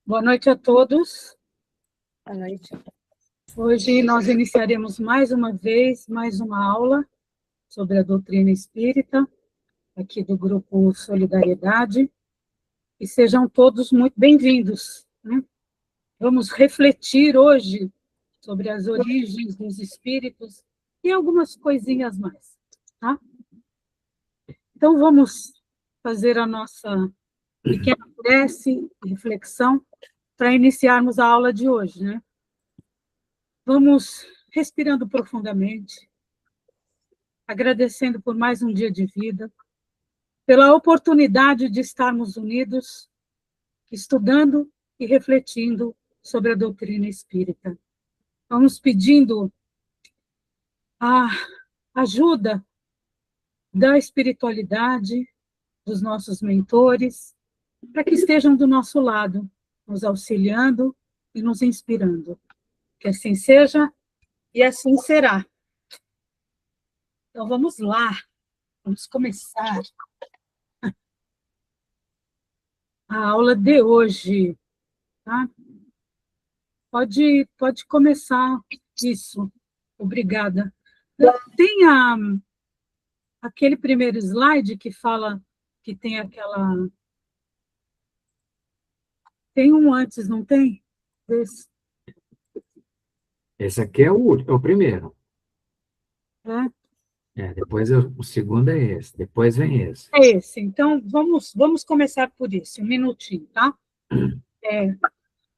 Boa noite a todos. Boa noite. Hoje nós iniciaremos mais uma vez, mais uma aula sobre a doutrina espírita, aqui do Grupo Solidariedade, e sejam todos muito bem-vindos, né? Vamos refletir hoje sobre as origens dos espíritos e algumas coisinhas mais, tá? Então, vamos fazer a nossa pequena prece, reflexão, para iniciarmos a aula de hoje, né? Vamos respirando profundamente, agradecendo por mais um dia de vida, pela oportunidade de estarmos unidos, estudando e refletindo sobre a doutrina espírita. Vamos pedindo a ajuda da espiritualidade, dos nossos mentores, para que estejam do nosso lado, nos auxiliando e nos inspirando. Que assim seja e assim será. Então, vamos lá, vamos começar a aula de hoje, tá? Pode começar isso. Obrigada. Tem aquele primeiro slide que fala que tem aquela... Tem um antes, não tem? Esse aqui é o primeiro. Depois o segundo é esse, depois vem esse. É esse. Então, vamos começar por isso, um minutinho, tá?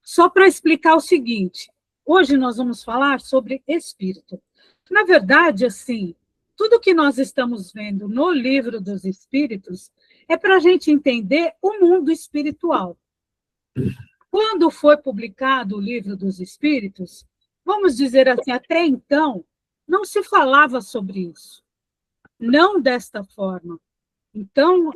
Só para explicar o seguinte, hoje nós vamos falar sobre espírito. Na verdade, assim, tudo que nós estamos vendo no livro dos espíritos é para a gente entender o mundo espiritual. Quando foi publicado o livro dos espíritos, vamos dizer assim, até então, não se falava sobre isso. Não desta forma. Então,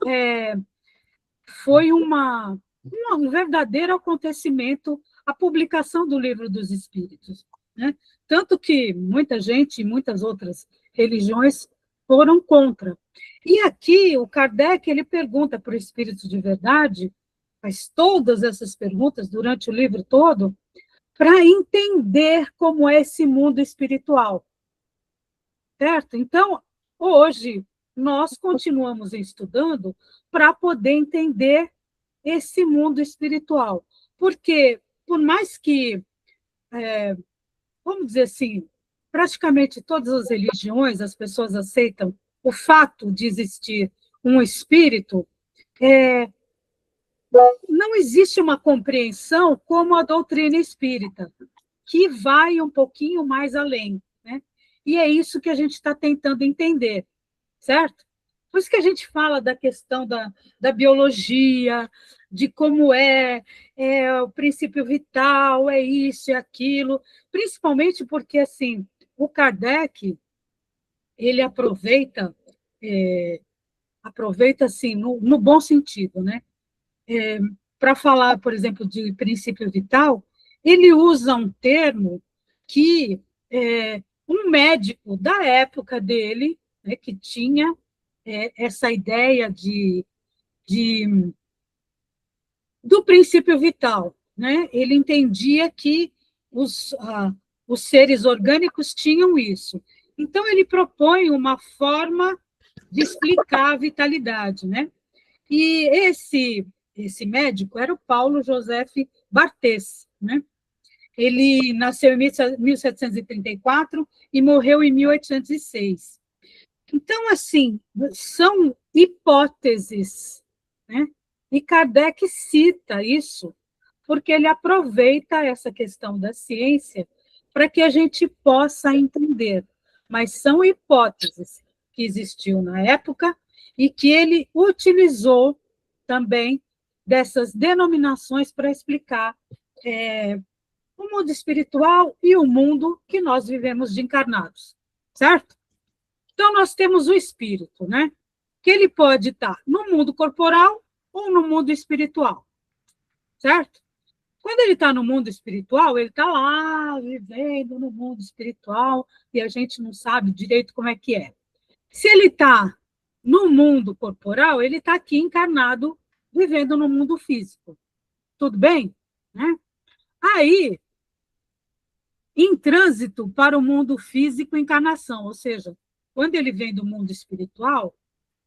foi um verdadeiro acontecimento a publicação do livro dos espíritos, né? Tanto que muita gente e muitas outras religiões foram contra. E aqui o Kardec ele pergunta para o Espírito de Verdade, faz todas essas perguntas durante o livro todo, para entender como é esse mundo espiritual. Certo? Então, hoje, nós continuamos estudando para poder entender esse mundo espiritual. Porque, por mais que, vamos dizer assim, praticamente todas as religiões, as pessoas aceitam o fato de existir um espírito, não existe uma compreensão como a doutrina espírita, que vai um pouquinho mais além, né? E é isso que a gente está tentando entender, certo? Por isso que a gente fala da questão da biologia, de como é o princípio vital, é isso, é aquilo, principalmente porque, assim, o Kardec, ele aproveita assim, no bom sentido, né? Para falar, por exemplo, de princípio vital, ele usa um termo que um médico da época dele, né, que tinha essa ideia do princípio vital, né? Ele entendia que os seres orgânicos tinham isso. Então, ele propõe uma forma de explicar a vitalidade, né? E esse médico era o Paulo Joseph Barthes, né? Ele nasceu em 1734 e morreu em 1806. Então, assim, são hipóteses, né? E Kardec cita isso porque ele aproveita essa questão da ciência para que a gente possa entender. Mas são hipóteses que existiam na época e que ele utilizou também dessas denominações para explicar o mundo espiritual e o mundo que nós vivemos de encarnados, certo? Então, nós temos o espírito, né? Que ele pode estar no mundo corporal ou no mundo espiritual, certo? Quando ele está no mundo espiritual, ele está lá, vivendo no mundo espiritual, e a gente não sabe direito como é que é. Se ele está no mundo corporal, ele está aqui encarnado, vivendo no mundo físico. Tudo bem? Né? Aí, em trânsito para o mundo físico, encarnação, ou seja, quando ele vem do mundo espiritual,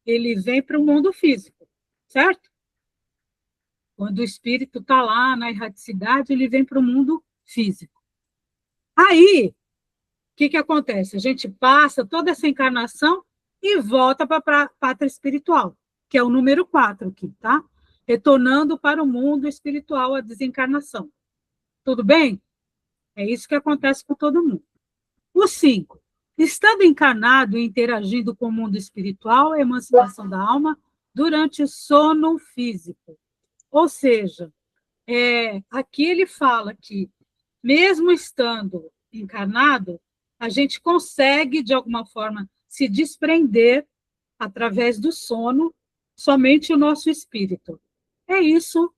ele vem para o mundo físico, certo? Quando o espírito está lá na erraticidade, ele vem para o mundo físico. Aí, o que acontece? A gente passa toda essa encarnação e volta para a pátria espiritual, que é o número 4 aqui, tá? Retornando para o mundo espiritual, a desencarnação. Tudo bem? É isso que acontece com todo mundo. O 5. Estando encarnado e interagindo com o mundo espiritual, a emancipação da alma durante o sono físico. Ou seja, aqui ele fala que, mesmo estando encarnado, a gente consegue, de alguma forma, se desprender, através do sono, somente o nosso espírito. É isso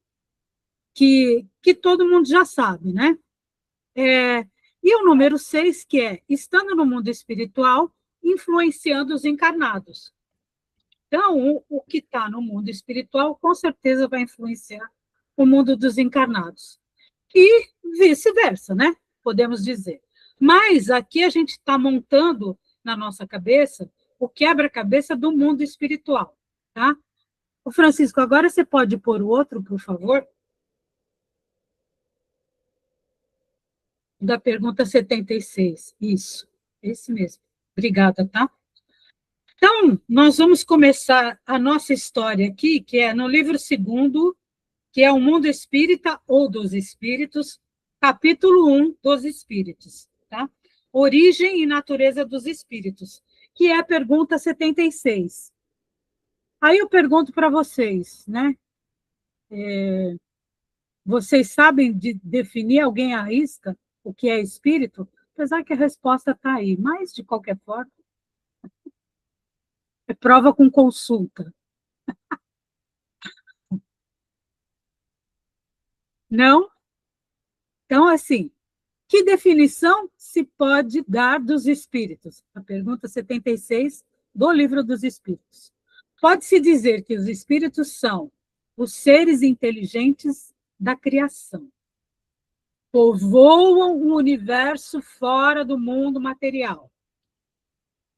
que todo mundo já sabe, né? E o número 6, que é, estando no mundo espiritual, influenciando os encarnados. Então, o que está no mundo espiritual, com certeza vai influenciar o mundo dos encarnados. E vice-versa, né? Podemos dizer. Mas aqui a gente está montando na nossa cabeça o quebra-cabeça do mundo espiritual, tá? O Francisco, agora você pode pôr o outro, por favor? Da pergunta 76. Isso, esse mesmo. Obrigada, tá? Então, nós vamos começar a nossa história aqui, que é no livro 2º, que é o Mundo Espírita ou dos Espíritos, capítulo 1 dos Espíritos, tá? Origem e natureza dos Espíritos, que é a pergunta 76. Aí eu pergunto para vocês, né? Vocês sabem definir, alguém arrisca o que é espírito? Apesar que a resposta está aí, mas, de qualquer forma, é prova com consulta. Não? Então, assim, que definição se pode dar dos espíritos? A pergunta 76 do Livro dos Espíritos. Pode-se dizer que os espíritos são os seres inteligentes da criação. Povoam o universo fora do mundo material.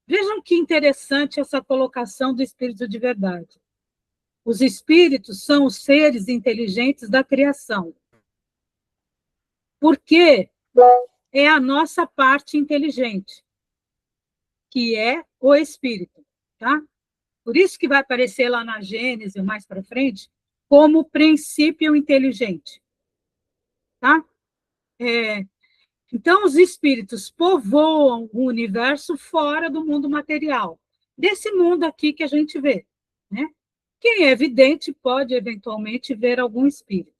Vejam que interessante essa colocação do espírito de verdade. Os espíritos são os seres inteligentes da criação. Porque é a nossa parte inteligente, que é o espírito, tá? Por isso que vai aparecer lá na Gênesis, mais para frente, como princípio inteligente, tá? Então, os espíritos povoam o universo fora do mundo material, desse mundo aqui que a gente vê, né? Quem é vidente pode, eventualmente, ver algum espírito.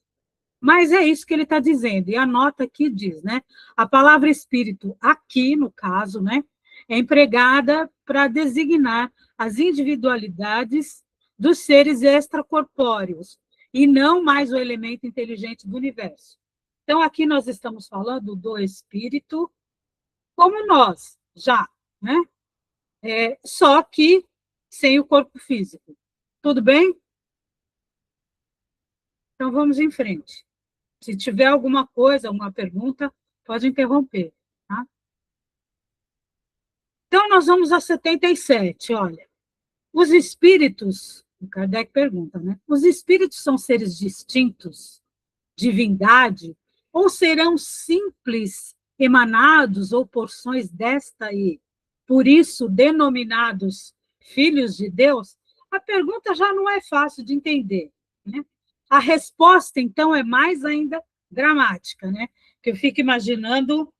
Mas é isso que ele está dizendo, e a nota aqui diz, né? A palavra espírito, aqui, no caso, né, é empregada para designar as individualidades dos seres extracorpóreos, e não mais o elemento inteligente do universo. Então, aqui nós estamos falando do espírito como nós, já, né? Só que sem o corpo físico. Tudo bem? Então, vamos em frente. Se tiver alguma coisa, alguma pergunta, pode interromper. Tá? Então, nós vamos a 77. Olha, os espíritos, o Kardec pergunta, né? Os espíritos são seres distintos, divindade, ou serão simples emanados ou porções desta e, por isso, denominados filhos de Deus? A pergunta já não é fácil de entender, né? A resposta, então, é mais ainda dramática, né? Que eu fico imaginando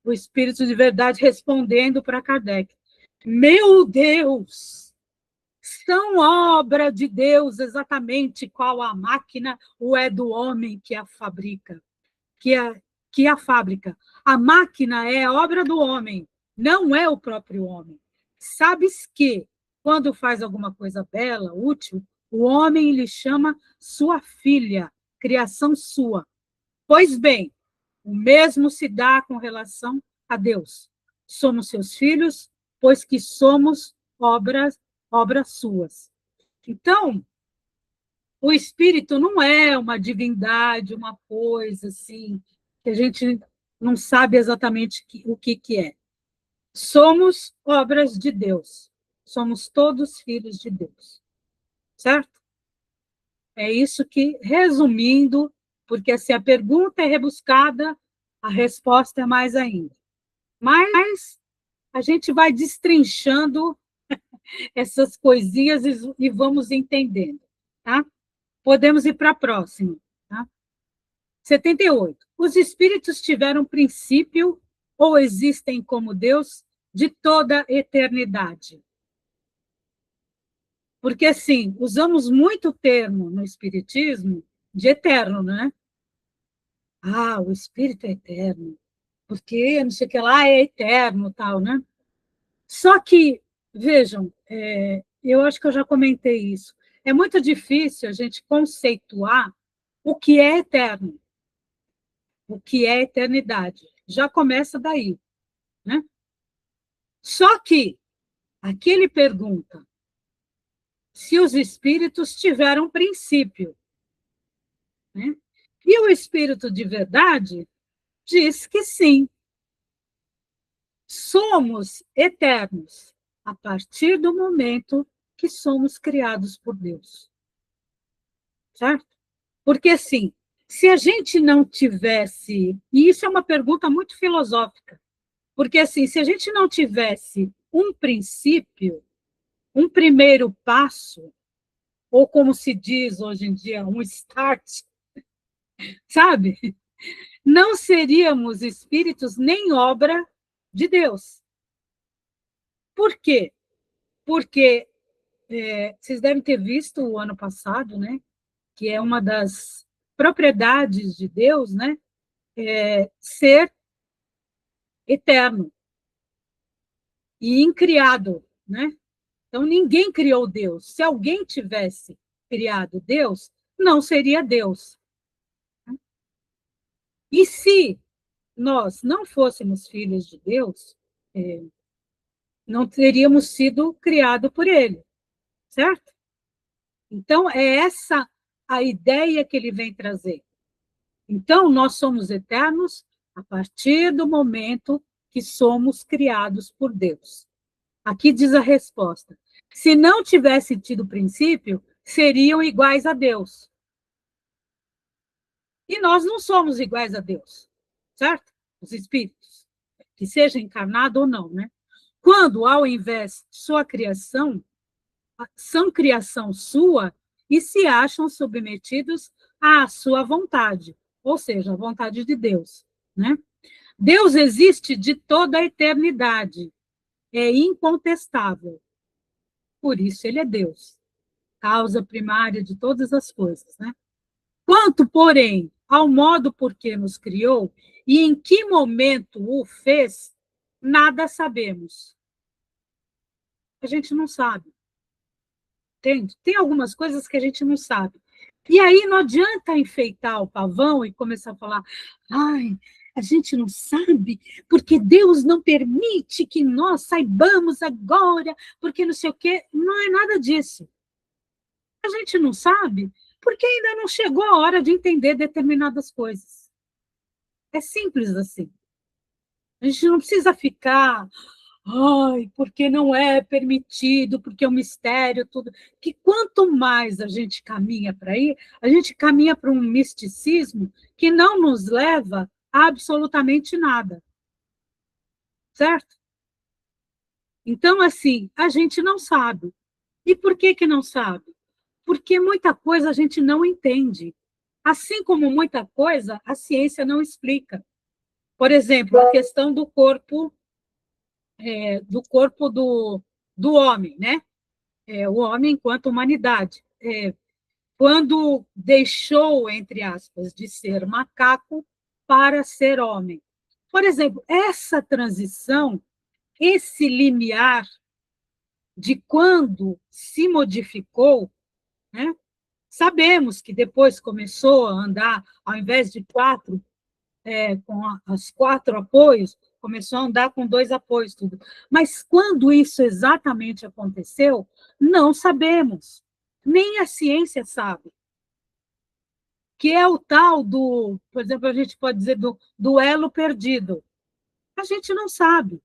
o espírito de verdade respondendo para Kardec. Meu Deus! São obra de Deus, exatamente qual a máquina ou é do homem que a fabrica, que a fábrica. A máquina é obra do homem, não é o próprio homem. Sabes que, quando faz alguma coisa bela, útil, o homem lhe chama sua filha, criação sua. Pois bem, o mesmo se dá com relação a Deus. Somos seus filhos, pois que somos obras obras suas. Então, o Espírito não é uma divindade, uma coisa assim, que a gente não sabe exatamente o que é. Somos obras de Deus. Somos todos filhos de Deus. Certo? É isso que, resumindo, porque se a pergunta é rebuscada, a resposta é mais ainda. Mas a gente vai destrinchando essas coisinhas e vamos entendendo, tá? Podemos ir para a próxima, tá? 78. Os espíritos tiveram princípio ou existem como Deus de toda eternidade? Porque, assim, usamos muito o termo no espiritismo de eterno, né? Ah, o espírito é eterno, porque não sei o que lá é eterno, tal, né? Só que, vejam, eu acho que eu já comentei isso, é muito difícil a gente conceituar o que é eterno, o que é eternidade. Já começa daí, né? Só que aqui ele pergunta se os espíritos tiveram princípio, né? E o espírito de verdade diz que sim, somos eternos a partir do momento que somos criados por Deus. Certo? Porque, assim, se a gente não tivesse, e isso é uma pergunta muito filosófica, porque, assim, se a gente não tivesse um princípio, um primeiro passo, ou como se diz hoje em dia, um start, sabe? Não seríamos espíritos nem obra de Deus. Por quê? Porque vocês devem ter visto o ano passado, né? Que é uma das propriedades de Deus, né? Ser eterno e incriado, né? Então, ninguém criou Deus. Se alguém tivesse criado Deus, não seria Deus. E se nós não fôssemos filhos de Deus, não teríamos sido criados por ele, certo? Então, é essa a ideia que ele vem trazer. Então, nós somos eternos a partir do momento que somos criados por Deus. Aqui diz a resposta. Se não tivesse tido princípio, seriam iguais a Deus. E nós não somos iguais a Deus, certo? Os espíritos, que seja encarnado ou não, né? Quando, ao invés de sua criação, são criação sua e se acham submetidos à sua vontade, ou seja, a vontade de Deus, né? Deus existe de toda a eternidade, é incontestável. Por isso ele é Deus, causa primária de todas as coisas, né? Quanto, porém, ao modo por que nos criou e em que momento o fez, nada sabemos. A gente não sabe. Entende? Tem algumas coisas que a gente não sabe. E aí não adianta enfeitar o pavão e começar a falar, ai, a gente não sabe, porque Deus não permite que nós saibamos agora, porque não sei o quê. Não é nada disso. A gente não sabe porque ainda não chegou a hora de entender determinadas coisas. É simples assim. A gente não precisa ficar, ai, porque não é permitido, porque é um mistério, tudo. Que quanto mais a gente caminha para aí, a gente caminha para um misticismo que não nos leva a absolutamente nada. Certo? Então, assim, a gente não sabe. E por que que não sabe? Porque muita coisa a gente não entende. Assim como muita coisa a ciência não explica. Por exemplo, a questão do corpo do homem, né? O homem enquanto humanidade. Quando deixou, entre aspas, de ser macaco para ser homem. Por exemplo, essa transição, esse limiar de quando se modificou, né? Sabemos que depois começou a andar, ao invés de quatro, com os quatro apoios, começou a andar com 2 apoios, tudo. Mas quando isso exatamente aconteceu, não sabemos. Nem a ciência sabe. Que é o tal do, por exemplo, a gente pode dizer do elo perdido. A gente não sabe.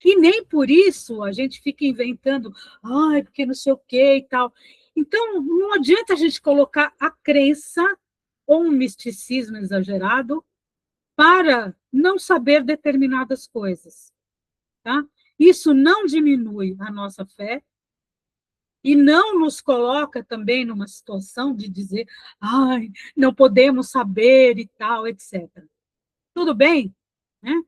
E nem por isso a gente fica inventando, ai, porque não sei o quê e tal. Então, não adianta a gente colocar a crença ou um misticismo exagerado para não saber determinadas coisas. Tá? Isso não diminui a nossa fé e não nos coloca também numa situação de dizer, ai, não podemos saber e tal, etc. Tudo bem? Né?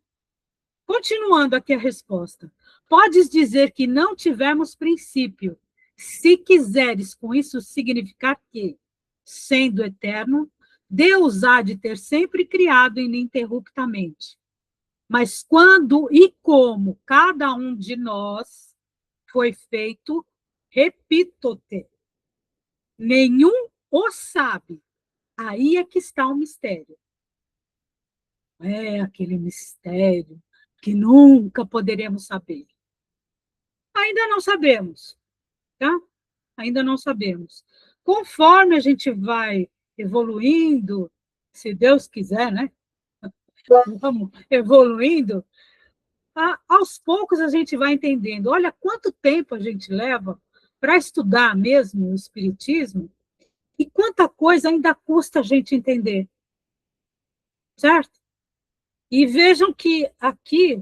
Continuando aqui a resposta. Podes dizer que não tivemos princípio, se quiseres com isso significar que, sendo eterno, Deus há de ter sempre criado ininterruptamente. Mas quando e como cada um de nós foi feito, repito-te, nenhum o sabe. Aí é que está o mistério. É aquele mistério que nunca poderemos saber. Ainda não sabemos, tá? Ainda não sabemos. Conforme a gente vai evoluindo, se Deus quiser, né? Vamos evoluindo, aos poucos a gente vai entendendo. Olha quanto tempo a gente leva para estudar mesmo o Espiritismo e quanta coisa ainda custa a gente entender, certo? E vejam que aqui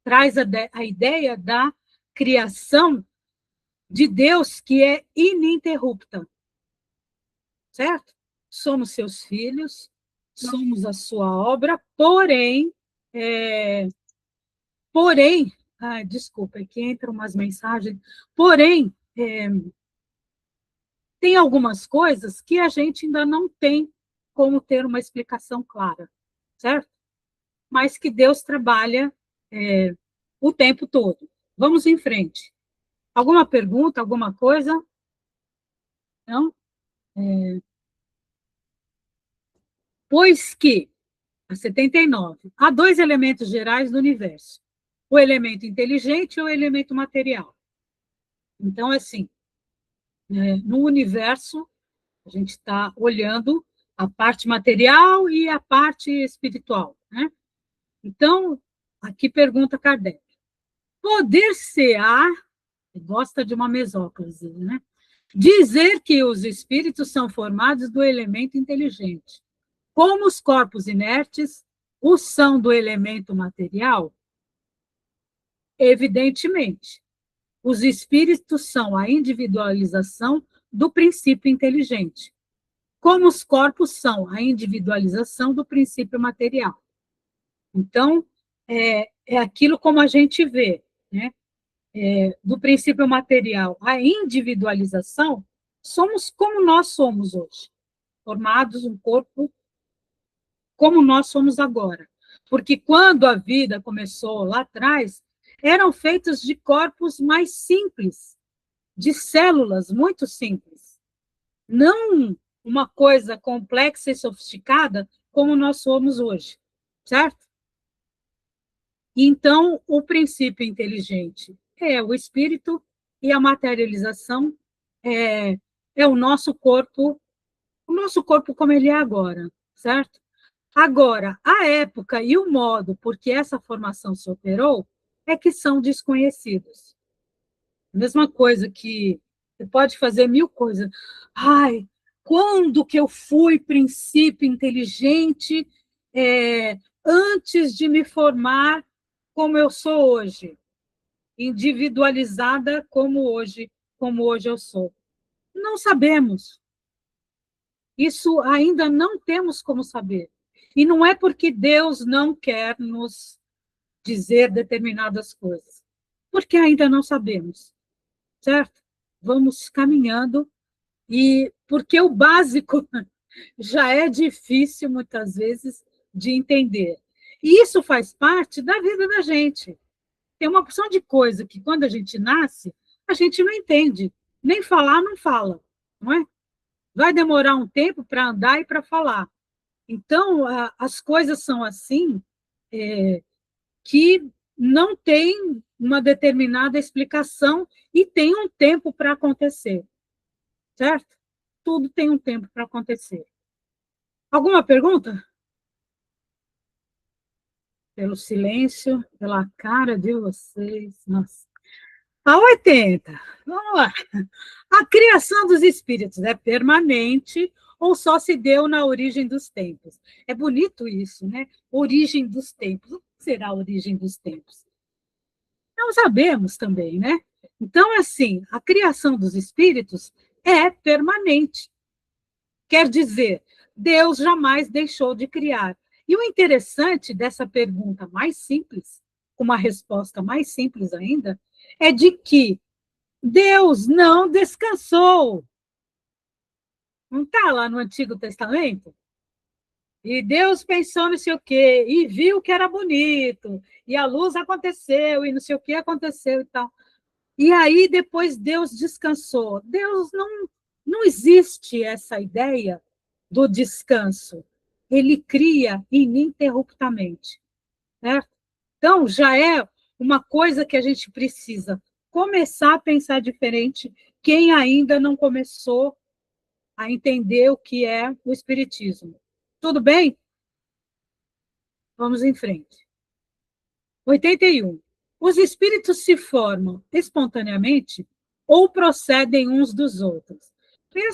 traz a ideia da criação de Deus que é ininterrupta, certo? Somos seus filhos, somos a sua obra, é, desculpa, aqui entram umas mensagens, porém, tem algumas coisas que a gente ainda não tem como ter uma explicação clara, certo? Mas que Deus trabalha o tempo todo. Vamos em frente. Alguma pergunta, alguma coisa? Não? Pois que, a 79, há 2 elementos gerais do universo: o elemento inteligente e o elemento material. Então, assim, no universo, a gente está olhando a parte material e a parte espiritual, né? Então, aqui pergunta Kardec: poder-se-á, gosta de uma mesóclise, né? Dizer que os espíritos são formados do elemento inteligente, como os corpos inertes o são do elemento material? Evidentemente, os espíritos são a individualização do princípio inteligente, como os corpos são a individualização do princípio material. Então, é aquilo como a gente vê, né? Do princípio material, a individualização, somos como nós somos hoje, formados um corpo como nós somos agora. Porque quando a vida começou lá atrás, eram feitos de corpos mais simples, de células muito simples. Não uma coisa complexa e sofisticada como nós somos hoje, certo? Então, o princípio inteligente é o espírito e a materialização é o nosso corpo como ele é agora, certo? Agora, a época e o modo por que essa formação se operou é que são desconhecidos. Mesma coisa que você pode fazer 1000 coisas. Ai, quando que eu fui princípio inteligente antes de me formar como eu sou hoje, individualizada como hoje eu sou? Não sabemos. Isso ainda não temos como saber. E não é porque Deus não quer nos dizer determinadas coisas, porque ainda não sabemos, certo? Vamos caminhando, e porque o básico já é difícil, muitas vezes, de entender. E isso faz parte da vida da gente. Tem uma porção de coisa que, quando a gente nasce, a gente não entende. Nem falar, não fala, não é? Vai demorar um tempo para andar e para falar. Então, as coisas são assim, que não tem uma determinada explicação e tem um tempo para acontecer, certo? Tudo tem um tempo para acontecer. Alguma pergunta? Pelo silêncio, pela cara de vocês. Nossa. A 80. Vamos lá. A criação dos espíritos é permanente ou só se deu na origem dos tempos? É bonito isso, né? Origem dos tempos. O que será a origem dos tempos? Não sabemos também, né? Então, assim, a criação dos espíritos é permanente. Quer dizer, Deus jamais deixou de criar. E o interessante dessa pergunta mais simples, com uma resposta mais simples ainda, é de que Deus não descansou. Não está lá no Antigo Testamento? E Deus pensou não sei o quê, e viu que era bonito, e a luz aconteceu, e não sei o que aconteceu e tal. E aí depois Deus descansou. Deus não existe essa ideia do descanso. Ele cria ininterruptamente, certo? Então, já é uma coisa que a gente precisa começar a pensar diferente, quem ainda não começou a entender o que é o Espiritismo. Tudo bem? Vamos em frente. 81. Os espíritos se formam espontaneamente ou procedem uns dos outros? E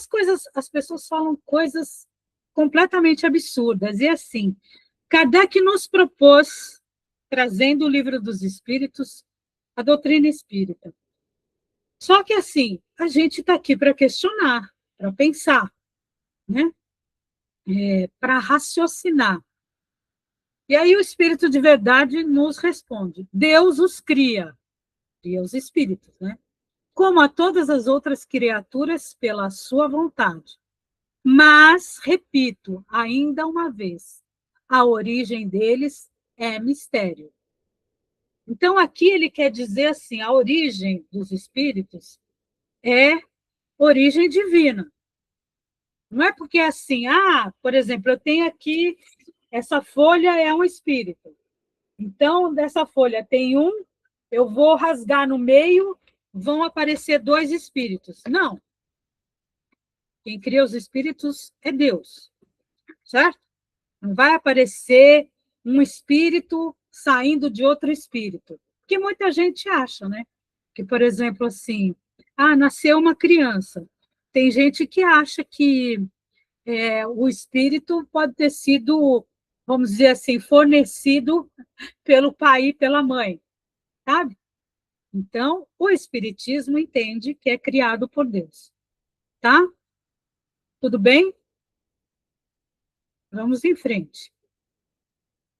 as pessoas falam coisas completamente absurdas. E assim, Kardec nos propôs, trazendo o Livro dos Espíritos, a doutrina espírita. Só que assim, a gente está aqui para questionar, para pensar, né? Para raciocinar. E aí o Espírito de verdade nos responde: Deus os cria, cria os espíritos, né? Como a todas as outras criaturas pela sua vontade. Mas, repito, ainda uma vez, a origem deles é mistério. Então, aqui ele quer dizer assim, a origem dos espíritos é origem divina. Não é porque assim, por exemplo, eu tenho aqui, essa folha é um espírito. Então, dessa folha tem um, eu vou rasgar no meio, vão aparecer 2 espíritos. Não. Quem cria os espíritos é Deus, certo? Não vai aparecer um espírito saindo de outro espírito. Que muita gente acha, né? Que, por exemplo, assim, nasceu uma criança. Tem gente que acha que o espírito pode ter sido, vamos dizer assim, fornecido pelo pai e pela mãe, sabe? Então, o espiritismo entende que é criado por Deus, tá? Tudo bem? Vamos em frente.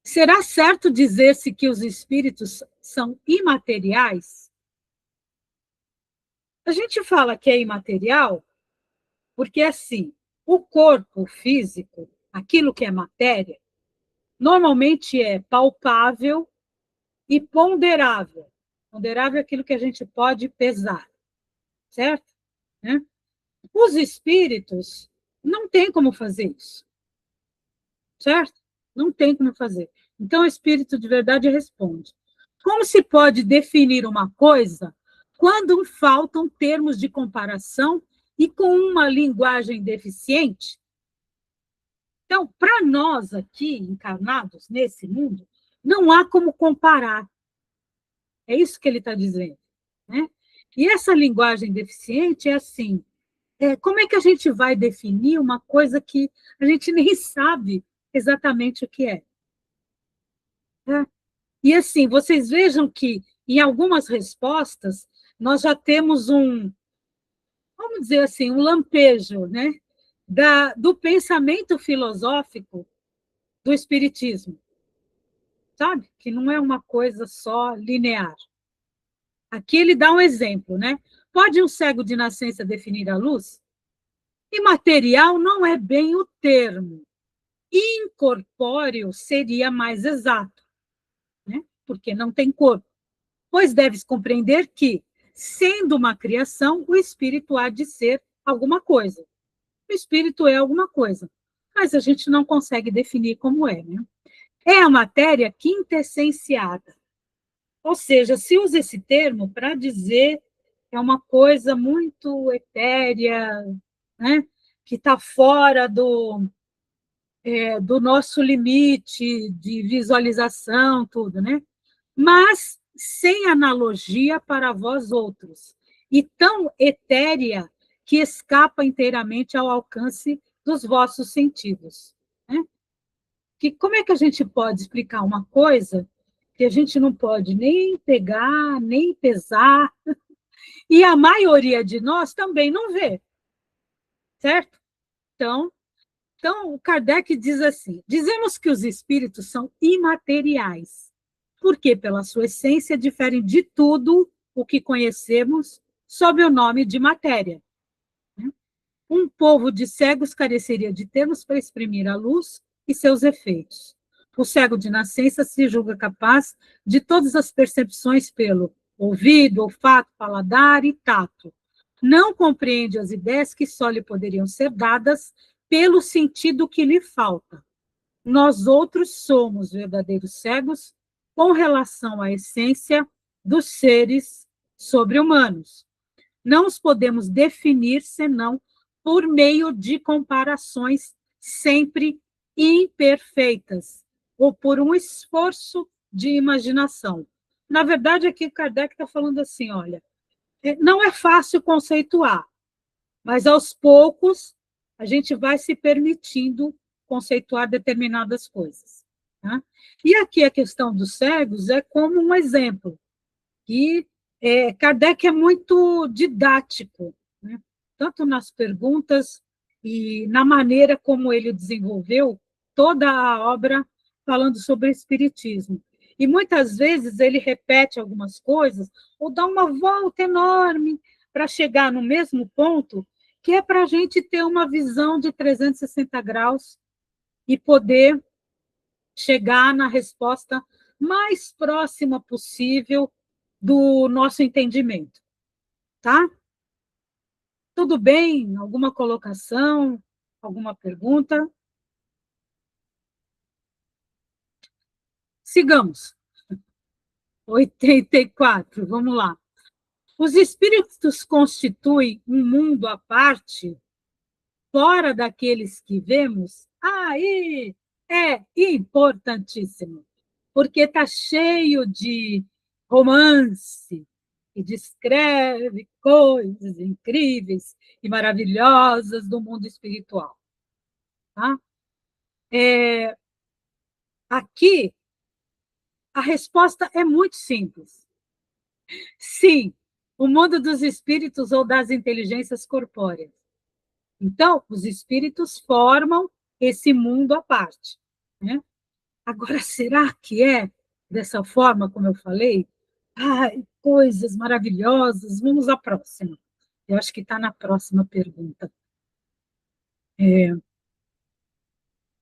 Será certo dizer-se que os espíritos são imateriais? A gente fala que é imaterial porque, assim, o corpo físico, aquilo que é matéria, normalmente é palpável e ponderável. Ponderável é aquilo que a gente pode pesar, certo? Né? Os espíritos não têm como fazer isso, certo? Não tem como fazer. Então, o espírito de verdade responde. Como se pode definir uma coisa quando faltam termos de comparação e com uma linguagem deficiente? Então, para nós aqui, encarnados nesse mundo, não há como comparar. É isso que ele está dizendo, né? E essa linguagem deficiente é assim, como é que a gente vai definir uma coisa que a gente nem sabe exatamente o que é? Né? E assim, vocês vejam que em algumas respostas nós já temos vamos dizer assim, um lampejo, né, do pensamento filosófico do espiritismo, sabe? Que não é uma coisa só linear. Aqui ele dá um exemplo, né? Pode um cego de nascença definir a luz? Imaterial não é bem o termo. Incorpóreo seria mais exato, né? Porque não tem corpo. Pois deves compreender que, sendo uma criação, o espírito há de ser alguma coisa. O espírito é alguma coisa, mas a gente não consegue definir como é, né? É a matéria quintessenciada. Ou seja, se usa esse termo para dizer que é uma coisa muito etérea, né? Que está fora do nosso limite de visualização, tudo, né? Mas sem analogia para vós outros, e tão etérea que escapa inteiramente ao alcance dos vossos sentidos. Né? Que, como é que a gente pode explicar uma coisa que a gente não pode nem pegar, nem pesar, e a maioria de nós também não vê, certo? Então, o Kardec diz assim: dizemos que os espíritos são imateriais, porque, pela sua essência, diferem de tudo o que conhecemos sob o nome de matéria. Um povo de cegos careceria de termos para exprimir a luz e seus efeitos. O cego de nascença se julga capaz de todas as percepções pelo ouvido, olfato, paladar e tato. Não compreende as ideias que só lhe poderiam ser dadas pelo sentido que lhe falta. Nós outros somos verdadeiros cegos com relação à essência dos seres sobre-humanos. Não os podemos definir senão por meio de comparações sempre imperfeitas, ou por um esforço de imaginação. Na verdade, aqui Kardec está falando assim, olha, não é fácil conceituar, mas aos poucos a gente vai se permitindo conceituar determinadas coisas. Tá? E aqui a questão dos cegos é como um exemplo, que Kardec é muito didático, né? Tanto nas perguntas e na maneira como ele desenvolveu toda a obra falando sobre o espiritismo. E muitas vezes ele repete algumas coisas ou dá uma volta enorme para chegar no mesmo ponto, que é para a gente ter uma visão de 360 graus e poder chegar na resposta mais próxima possível do nosso entendimento, tá? Tudo bem? Alguma colocação? Alguma pergunta? Sigamos. 84, vamos lá. Os espíritos constituem um mundo à parte, fora daqueles que vemos? Aí é importantíssimo, porque está cheio de romance e descreve coisas incríveis e maravilhosas do mundo espiritual. Tá? Aqui, a resposta é muito simples. Sim, o mundo dos espíritos ou das inteligências corpóreas. Então, os espíritos formam esse mundo à parte. Né? Agora, será que é dessa forma, como eu falei? Ai, coisas maravilhosas. Vamos à próxima. Eu acho que está na próxima pergunta.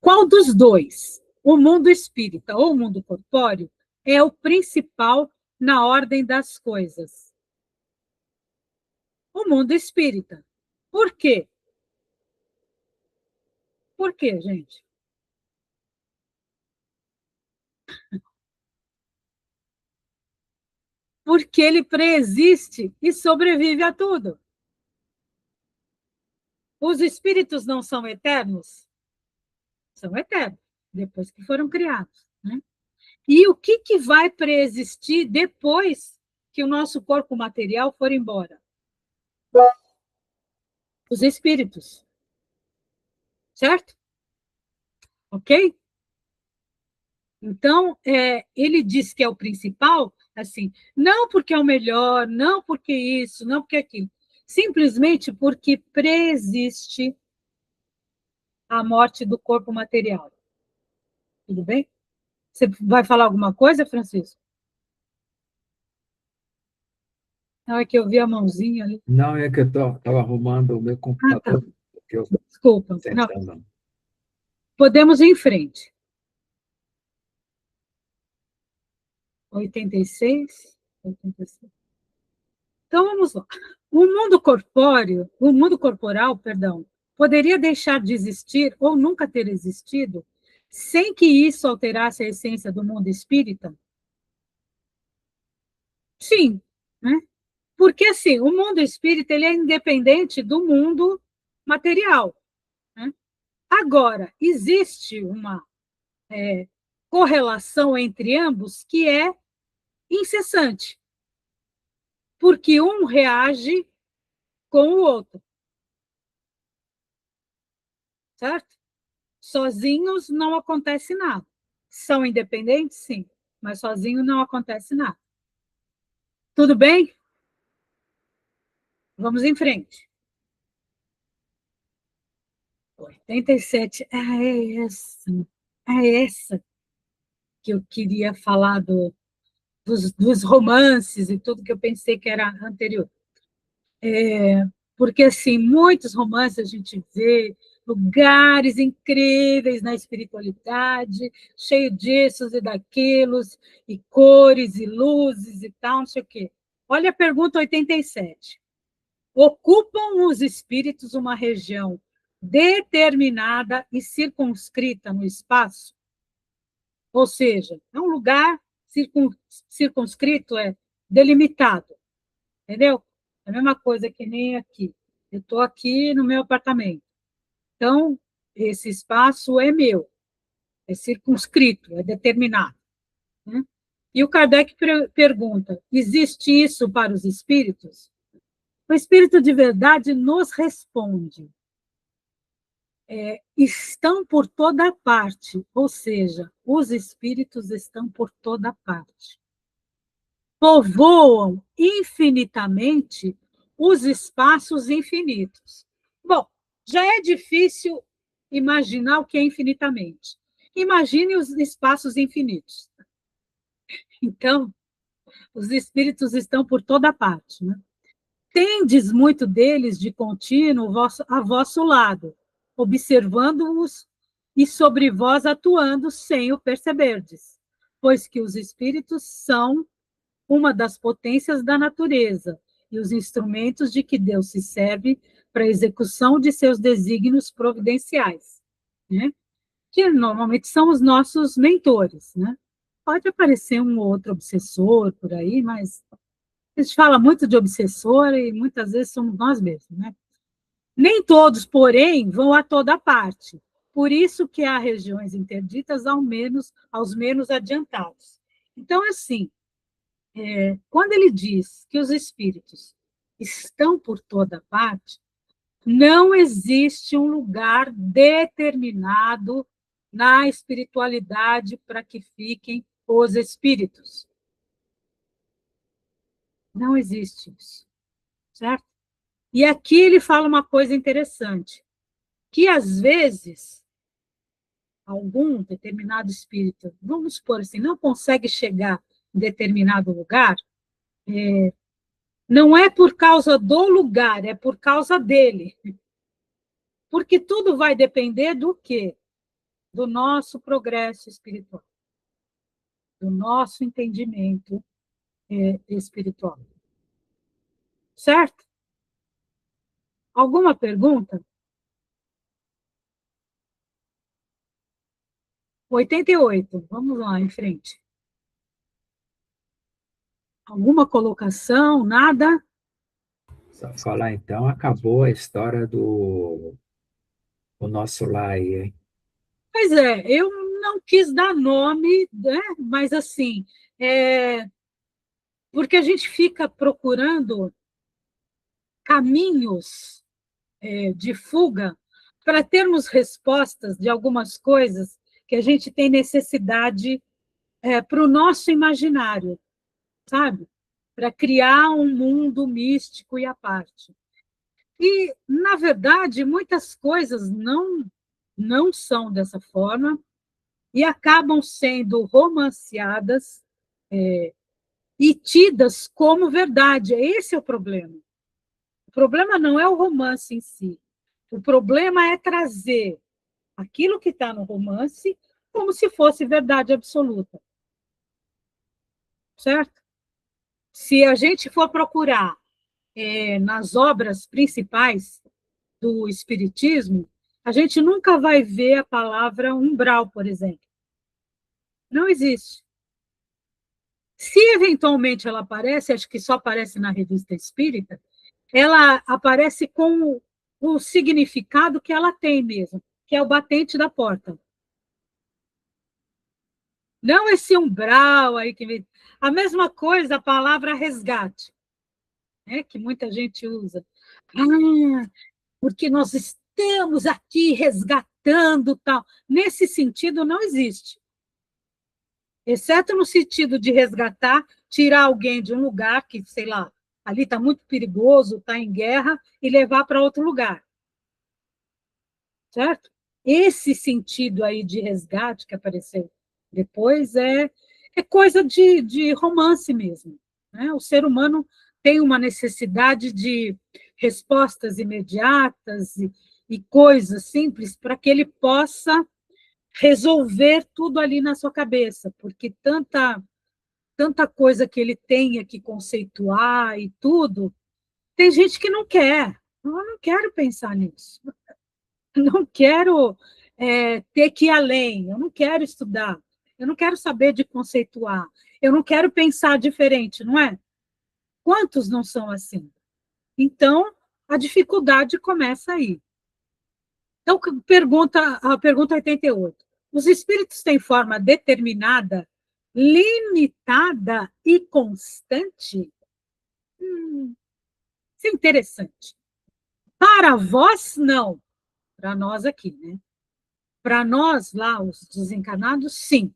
Qual dos dois, o mundo espírita ou o mundo corpóreo, é o principal na ordem das coisas? O mundo espírita. Por quê? Por quê, gente? Porque ele preexiste e sobrevive a tudo. Os espíritos não são eternos? São eternos, depois que foram criados. Né? E o que vai preexistir depois que o nosso corpo material for embora? Os espíritos. Certo? Ok? Então, ele diz que é o principal, assim, não porque é o melhor, não porque isso, não porque aquilo, simplesmente porque preexiste a morte do corpo material. Tudo bem? Você vai falar alguma coisa, Francisco? Não, é que eu vi a mãozinha ali. Não, é que eu estava arrumando o meu Ah, tá. computador. Que eu Desculpa. Não. sentando. Podemos ir em frente. 86, 86. Então, vamos lá. O mundo corporal, perdão, poderia deixar de existir ou nunca ter existido sem que isso alterasse a essência do mundo espírita? Sim, né? Porque, assim, o mundo espírita ele é independente do mundo material, né? Agora, existe uma correlação entre ambos que é incessante, porque um reage com o outro, certo? Sozinhos não acontece nada. São independentes, sim, mas sozinho não acontece nada. Tudo bem? Vamos em frente. 87. É essa que eu queria falar dos romances e tudo que eu pensei que era anterior. Porque, assim, muitos romances a gente vê lugares incríveis na espiritualidade, cheio disso e daquilos, e cores e luzes e tal, não sei o quê. Olha a pergunta 87. Ocupam os espíritos uma região determinada e circunscrita no espaço? Ou seja, é um lugar circunscrito, é delimitado, entendeu? É a mesma coisa que nem aqui. Eu estou aqui no meu apartamento. Então, esse espaço é meu, é circunscrito, é determinado, né? E o Kardec pergunta: existe isso para os espíritos? O espírito de verdade nos responde: estão por toda parte, ou seja, os espíritos estão por toda parte. Povoam infinitamente os espaços infinitos. Bom, já é difícil imaginar o que é infinitamente. Imagine os espaços infinitos. Então, os espíritos estão por toda parte, né? Tendes muito deles de contínuo a vosso lado, observando-os e sobre vós atuando sem o perceberdes, pois que os espíritos são uma das potências da natureza e os instrumentos de que Deus se serve para a execução de seus desígnios providenciais, né? Que normalmente são os nossos mentores, né? Pode aparecer um ou outro obsessor por aí, mas a gente fala muito de obsessor e muitas vezes somos nós mesmos, né? Nem todos, porém, vão a toda parte. Por isso que há regiões interditas aos menos adiantados. Então, assim, quando ele diz que os espíritos estão por toda parte, não existe um lugar determinado na espiritualidade para que fiquem os espíritos. Não existe isso, certo? E aqui ele fala uma coisa interessante, que às vezes algum determinado espírito, vamos supor assim, não consegue chegar em determinado lugar, não é por causa do lugar, é por causa dele. Porque tudo vai depender do quê? Do nosso progresso espiritual, do nosso entendimento espiritual. Certo? Alguma pergunta? 88. Vamos lá, em frente. Alguma colocação? Nada? Só falar então, acabou a história do o nosso lar aí, hein? Pois é, eu não quis dar nome, né? Mas assim, porque a gente fica procurando caminhos de fuga para termos respostas de algumas coisas que a gente tem necessidade para o nosso imaginário, sabe? Para criar um mundo místico e à parte. E, na verdade, muitas coisas não são dessa forma e acabam sendo romanceadas e tidas como verdade. Esse é o problema. O problema não é o romance em si. O problema é trazer aquilo que está no romance como se fosse verdade absoluta. Certo? Se a gente for procurar nas obras principais do Espiritismo, a gente nunca vai ver a palavra umbral, por exemplo. Não existe. Se eventualmente ela aparece, acho que só aparece na Revista Espírita, ela aparece com o significado que ela tem mesmo, que é o batente da porta. Não esse umbral aí que vem. A mesma coisa, a palavra resgate, né, que muita gente usa. Ah, porque nós estamos aqui resgatando tal. Nesse sentido, não existe. Exceto no sentido de resgatar, tirar alguém de um lugar que, sei lá, ali está muito perigoso, está em guerra, e levar para outro lugar. Certo? Esse sentido aí de resgate que apareceu depois é coisa de romance mesmo. Né? O ser humano tem uma necessidade de respostas imediatas e coisas simples para que ele possa resolver tudo ali na sua cabeça, porque tanta coisa que ele tenha que conceituar e tudo, tem gente que não quer. Eu não quero pensar nisso. Não quero ter que ir além, eu não quero estudar, eu não quero saber de conceituar, eu não quero pensar diferente, não é? Quantos não são assim? Então, a dificuldade começa aí. Então, a pergunta 88. Os espíritos têm forma determinada, limitada e constante? Isso é interessante. Para vós, não. Para nós aqui, né? Para nós, lá, os desencarnados, sim.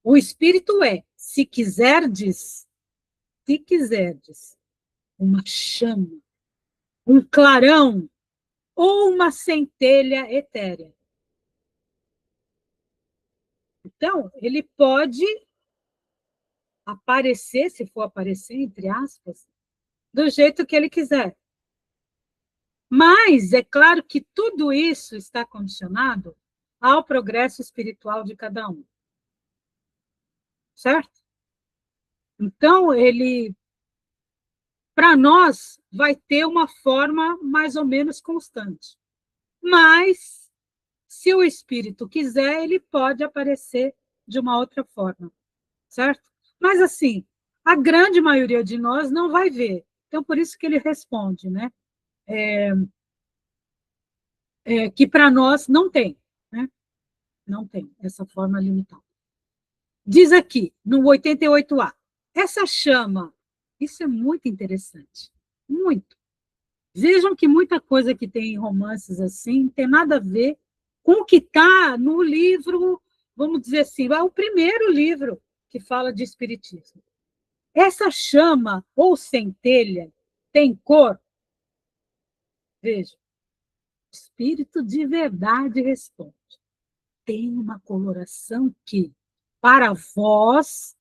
O espírito se quiserdes, uma chama, um clarão ou uma centelha etérea. Então, ele pode aparecer, se for aparecer, entre aspas, do jeito que ele quiser. Mas é claro que tudo isso está condicionado ao progresso espiritual de cada um. Certo? Então, ele, para nós, vai ter uma forma mais ou menos constante. Mas, se o espírito quiser, ele pode aparecer de uma outra forma, certo? Mas, assim, a grande maioria de nós não vai ver. Então, por isso que ele responde, né? Que para nós não tem, né? Não tem essa forma limitada. Diz aqui, no 88A, essa chama, isso é muito interessante, muito. Vejam que muita coisa que tem em romances assim tem nada a ver com o que está no livro, vamos dizer assim, é o primeiro livro que fala de espiritismo. Essa chama ou centelha tem cor? Veja, espírito de verdade responde. Tem uma coloração que, para vós,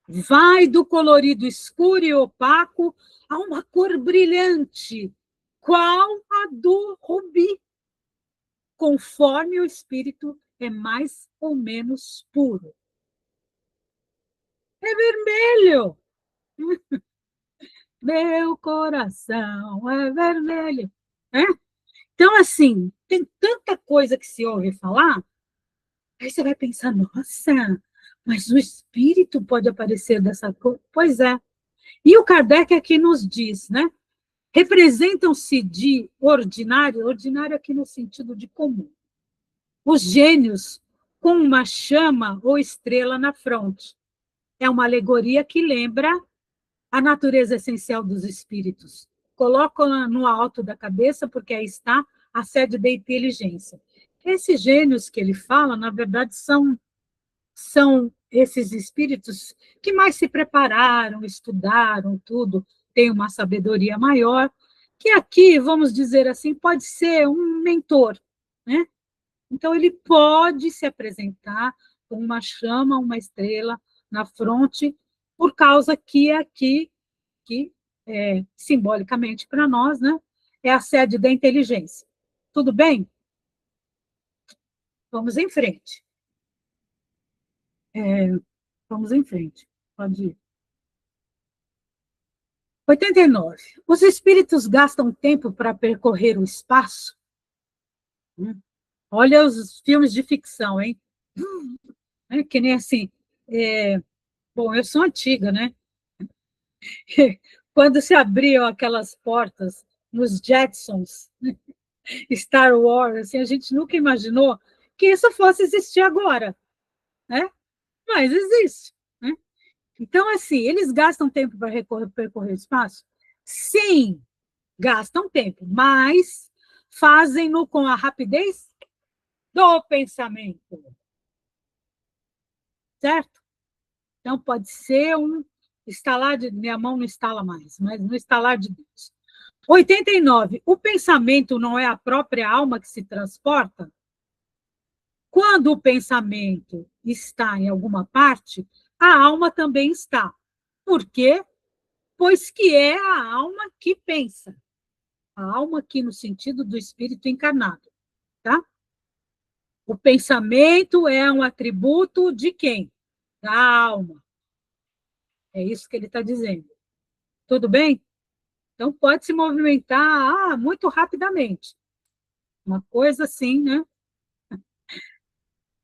vai do colorido escuro e opaco a uma cor brilhante, qual a do rubi, conforme o espírito é mais ou menos puro. É vermelho. Meu coração é vermelho. É? Então, assim, tem tanta coisa que se ouve falar, aí você vai pensar, nossa, mas o espírito pode aparecer dessa cor? Pois é. E o Kardec aqui nos diz, né? Representam-se de ordinário, ordinário aqui no sentido de comum, os gênios com uma chama ou estrela na fronte. É uma alegoria que lembra a natureza essencial dos espíritos. Colocam no alto da cabeça, porque aí está a sede da inteligência. Esses gênios que ele fala, na verdade, são esses espíritos que mais se prepararam, estudaram tudo, têm uma sabedoria maior, que aqui, vamos dizer assim, pode ser um mentor, né? Então, ele pode se apresentar com uma chama, uma estrela na fronte, por causa que aqui, que simbolicamente para nós, né, é a sede da inteligência. Tudo bem? Vamos em frente. Vamos em frente. Pode ir. 89. Os espíritos gastam tempo para percorrer o espaço? Olha os filmes de ficção, hein? Que nem assim, Bom, eu sou antiga, né? Quando se abriam aquelas portas nos Jetsons, Star Wars, assim, a gente nunca imaginou que isso fosse existir agora, né? Mas existe, né? Então, assim, eles gastam tempo para percorrer o espaço? Sim, gastam tempo, mas fazem-no com a rapidez do pensamento, certo? Então, pode ser um estalar de... Minha mão não estala mais, mas no estalar de Deus. 89. O pensamento não é a própria alma que se transporta? Quando o pensamento está em alguma parte, a alma também está. Por quê? Pois que é a alma que pensa. A alma aqui no sentido do espírito encarnado, tá? O pensamento é um atributo de quem? Da alma. É isso que ele está dizendo. Tudo bem? Então, pode se movimentar muito rapidamente. Uma coisa assim, né?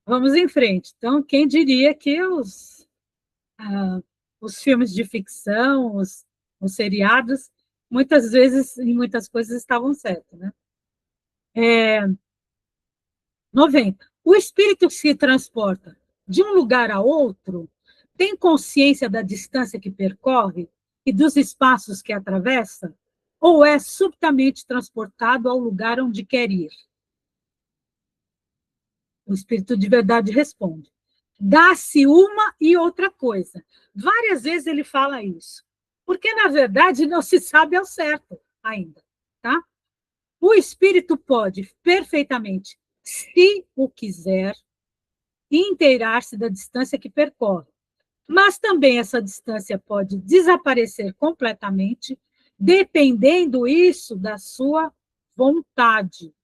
Vamos em frente. Então, quem diria que os filmes de ficção, os seriados, muitas vezes, em muitas coisas, estavam certos, né? 90. O espírito que se transporta de um lugar a outro tem consciência da distância que percorre e dos espaços que atravessa? Ou é subitamente transportado ao lugar onde quer ir? O espírito de verdade responde: dá-se uma e outra coisa. Várias vezes ele fala isso, porque, na verdade, não se sabe ao certo ainda, tá? O espírito pode perfeitamente, se o quiser, inteirar-se da distância que percorre, mas também essa distância pode desaparecer completamente, dependendo isso da sua vontade,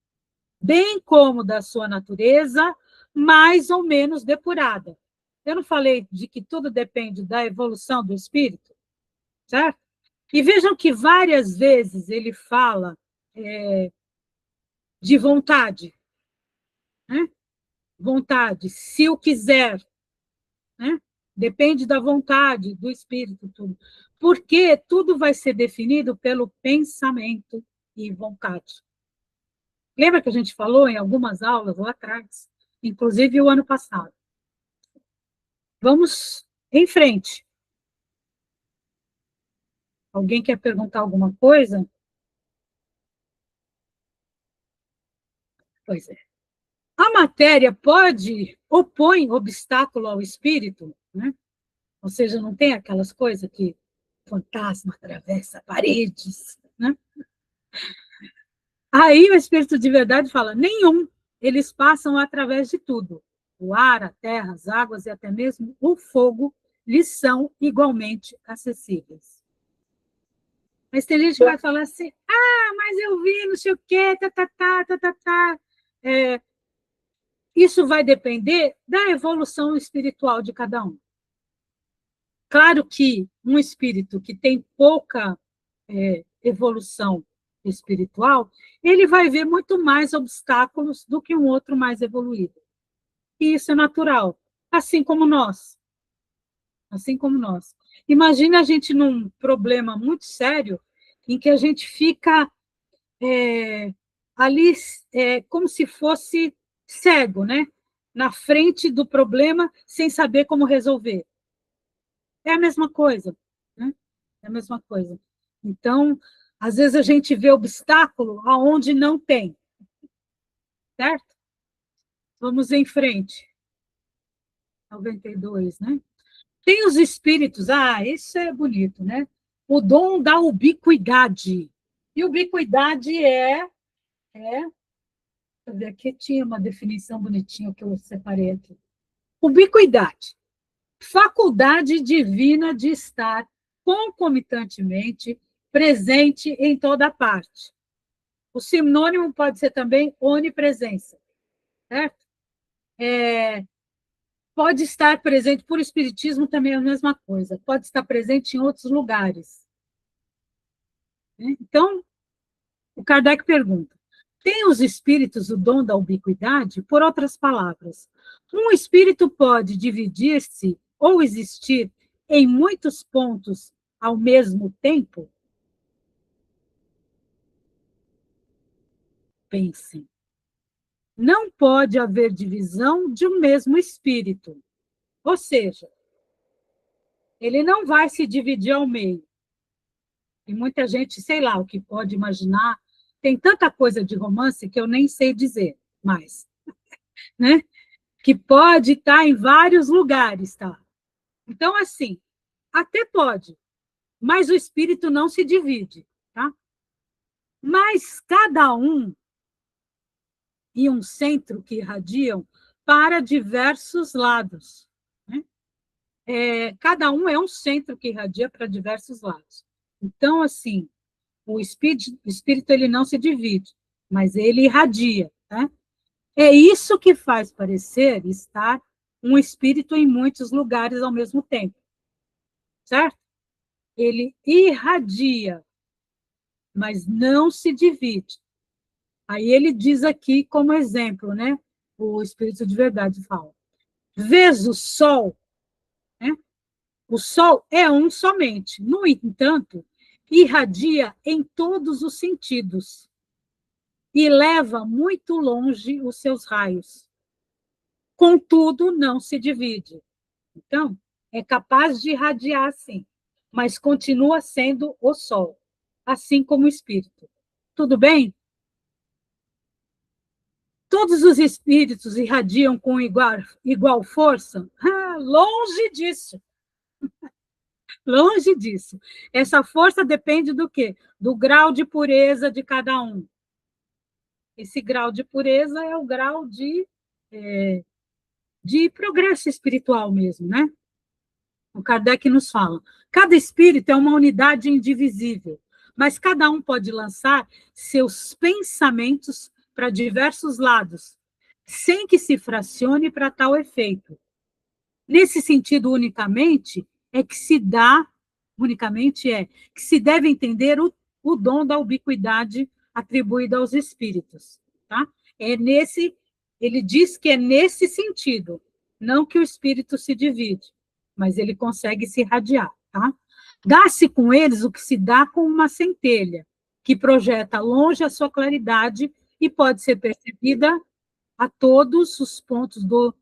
bem como da sua natureza, mais ou menos depurada. Eu não falei de que tudo depende da evolução do espírito, certo? E vejam que várias vezes ele fala de vontade, né? Vontade, se o quiser, né? Depende da vontade do espírito, tudo. Porque tudo vai ser definido pelo pensamento e vontade. Lembra que a gente falou em algumas aulas lá atrás, inclusive o ano passado? Vamos em frente. Alguém quer perguntar alguma coisa? Pois é. A matéria pode opõe obstáculo ao espírito, né? Ou seja, não tem aquelas coisas que fantasma atravessa paredes, né? Aí o espírito de verdade fala: nenhum, eles passam através de tudo. O ar, a terra, as águas e até mesmo o fogo lhes são igualmente acessíveis. Mas tem gente que vai falar assim: mas eu vi não sei o quê, tá. Isso vai depender da evolução espiritual de cada um. Claro que um espírito que tem pouca evolução espiritual, ele vai ver muito mais obstáculos do que um outro mais evoluído. E isso é natural, assim como nós. Assim como nós. Imagina a gente num problema muito sério, em que a gente fica ali como se fosse cego, né? Na frente do problema, sem saber como resolver. É a mesma coisa, né? É a mesma coisa. Então, às vezes a gente vê obstáculo aonde não tem, certo? Vamos em frente. 92, né? Tem os espíritos, isso é bonito, né? O dom da ubiquidade. E ubiquidade aqui tinha uma definição bonitinha que eu separei aqui. Ubiquidade, faculdade divina de estar concomitantemente presente em toda parte. O sinônimo pode ser também onipresença, certo? Pode estar presente, por espiritismo também é a mesma coisa, pode estar presente em outros lugares. Então, o Kardec pergunta: tem os espíritos o dom da ubiquidade? Por outras palavras, um espírito pode dividir-se ou existir em muitos pontos ao mesmo tempo? Pensem. Não pode haver divisão de um mesmo espírito. Ou seja, ele não vai se dividir ao meio. E muita gente, sei lá, o que pode imaginar, tem tanta coisa de romance que eu nem sei dizer mais, né? Que pode estar em vários lugares, tá? Então, assim, até pode, mas o espírito não se divide, tá? Mas cada um e um centro que irradiam para diversos lados, né? Cada um é um centro que irradia para diversos lados. Então, assim, o espírito ele não se divide, mas ele irradia, né? É isso que faz parecer estar um espírito em muitos lugares ao mesmo tempo, certo? Ele irradia, mas não se divide. Aí ele diz aqui como exemplo, né? O Espírito de Verdade fala. Vês o sol, né? O sol é um somente. No entanto, irradia em todos os sentidos e leva muito longe os seus raios. Contudo, não se divide. Então, é capaz de irradiar, sim, mas continua sendo o sol, assim como o espírito. Tudo bem? Todos os espíritos irradiam com igual força? Longe disso, longe disso. Essa força depende do quê? Do grau de pureza de cada um. Esse grau de pureza é o grau de progresso espiritual mesmo, né? O Kardec nos fala. Cada espírito é uma unidade indivisível, mas cada um pode lançar seus pensamentos para diversos lados, sem que se fracione para tal efeito. Nesse sentido, unicamente é que se deve entender o dom da ubiquidade atribuído aos espíritos, tá? Ele diz que é nesse sentido, não que o espírito se divide, mas ele consegue se irradiar, tá? Dá-se com eles o que se dá com uma centelha, que projeta longe a sua claridade e pode ser percebida a todos os pontos do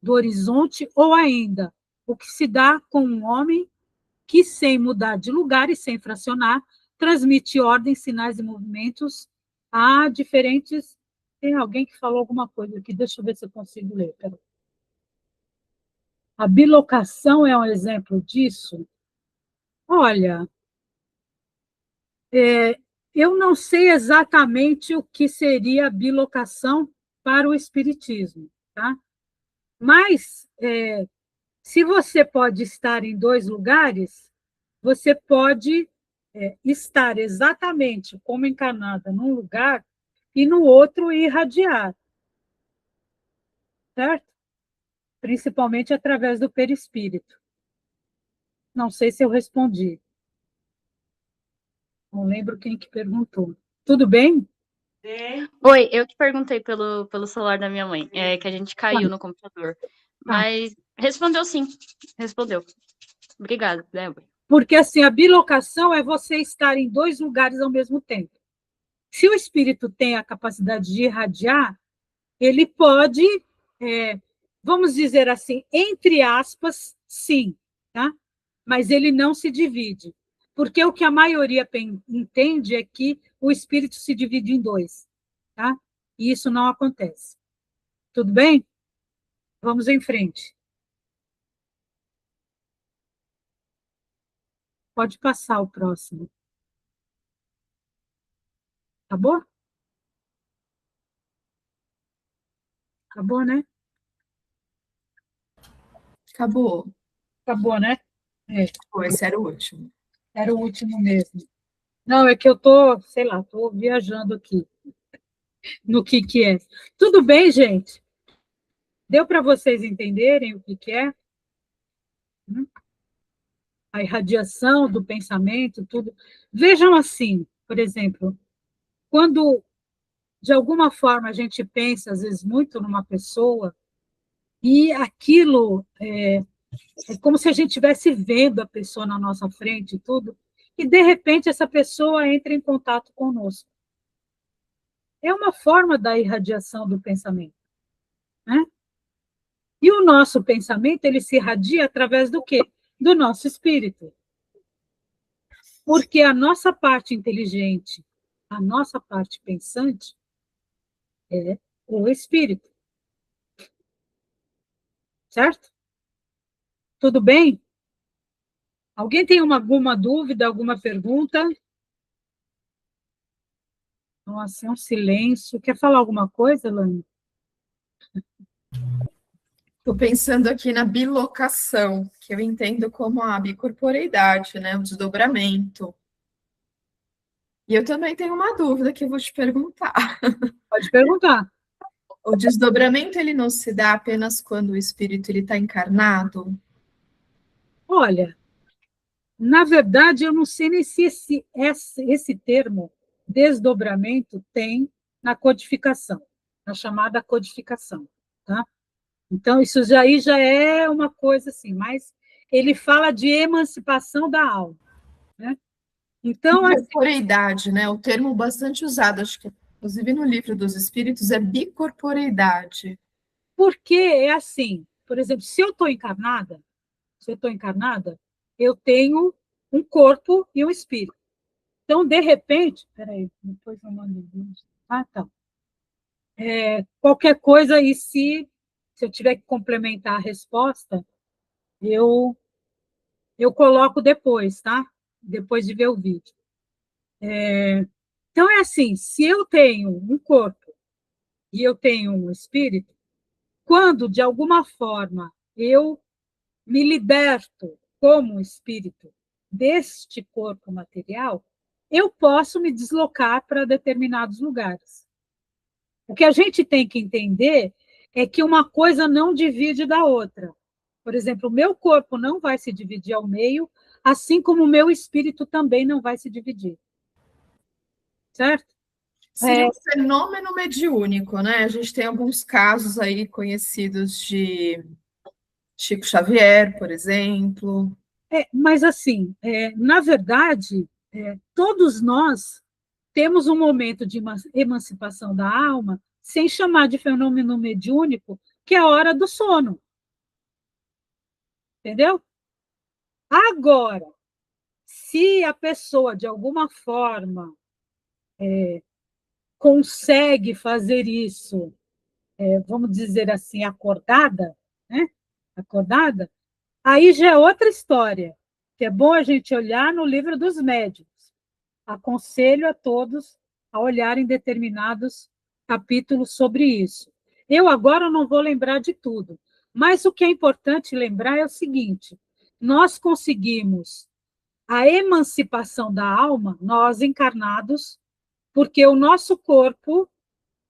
horizonte, ou ainda o que se dá com um homem que, sem mudar de lugar e sem fracionar, transmite ordens, sinais e movimentos a diferentes. Tem alguém que falou alguma coisa aqui, deixa eu ver se eu consigo ler. Pera. A bilocação é um exemplo disso? Olha, eu não sei exatamente o que seria a bilocação para o espiritismo, tá? Mas se você pode estar em dois lugares, você pode estar exatamente como encarnada num lugar e no outro irradiar, certo? Principalmente através do perispírito. Não sei se eu respondi. Não lembro quem que perguntou. Tudo bem? Oi, eu que perguntei pelo celular da minha mãe, que a gente caiu no computador. Mas respondeu sim, respondeu. Obrigada, Débora. Porque assim, a bilocação é você estar em dois lugares ao mesmo tempo. Se o espírito tem a capacidade de irradiar, ele pode, vamos dizer assim, entre aspas, sim, tá? Mas ele não se divide. Porque o que a maioria entende é que o espírito se divide em dois, tá? E isso não acontece. Tudo bem? Vamos em frente. Pode passar o próximo. Acabou? Acabou, né? Acabou. Acabou, né? Esse era o último. Era o último mesmo. Não, é que eu tô, sei lá, tô viajando aqui no que é. Tudo bem, gente? Deu para vocês entenderem o que é? A irradiação do pensamento, tudo. Vejam assim, por exemplo, quando de alguma forma a gente pensa, às vezes, muito numa pessoa, e aquilo É como se a gente estivesse vendo a pessoa na nossa frente e tudo, e, de repente, essa pessoa entra em contato conosco. É uma forma da irradiação do pensamento, né? E o nosso pensamento, ele se irradia através do quê? Do nosso espírito. Porque a nossa parte inteligente, a nossa parte pensante, é o espírito. Certo? Tudo bem? Alguém tem alguma dúvida, alguma pergunta? Nossa, é um silêncio. Quer falar alguma coisa, Lani? Estou pensando aqui na bilocação, que eu entendo como a bicorporeidade, né? O desdobramento. E eu também tenho uma dúvida que eu vou te perguntar. Pode perguntar. O desdobramento, ele não se dá apenas quando o espírito está encarnado? Olha, na verdade, eu não sei nem se esse termo desdobramento tem na codificação, na chamada codificação, tá? Então, isso já é uma coisa assim, mas ele fala de emancipação da alma, né? Então, bicorporeidade, né? O termo bastante usado, acho que inclusive no livro dos Espíritos, é bicorporeidade. porque é assim, por exemplo, se eu estou encarnada, eu tenho um corpo e um espírito. Então, de repente, peraí, depois eu mando. Ah, tá. Qualquer coisa, e se eu tiver que complementar a resposta, eu coloco depois, tá? Depois de ver o vídeo. Então, é assim, se eu tenho um corpo e eu tenho um espírito, quando, de alguma forma, eu me liberto como espírito deste corpo material, eu posso me deslocar para determinados lugares. O que a gente tem que entender é que uma coisa não divide da outra. Por exemplo, o meu corpo não vai se dividir ao meio, assim como o meu espírito também não vai se dividir. Certo? Seria um fenômeno mediúnico, né? A gente tem alguns casos aí conhecidos de Chico Xavier, por exemplo. Mas, assim, na verdade, todos nós temos um momento de emancipação da alma, sem chamar de fenômeno mediúnico, que é a hora do sono. Entendeu? Agora, se a pessoa, de alguma forma, consegue fazer isso, vamos dizer assim, acordada, né? Acordada, aí já é outra história, que é bom a gente olhar no livro dos médiuns. Aconselho a todos a olharem determinados capítulos sobre isso. Eu agora não vou lembrar de tudo, mas o que é importante lembrar é o seguinte: nós conseguimos a emancipação da alma, nós encarnados, porque o nosso corpo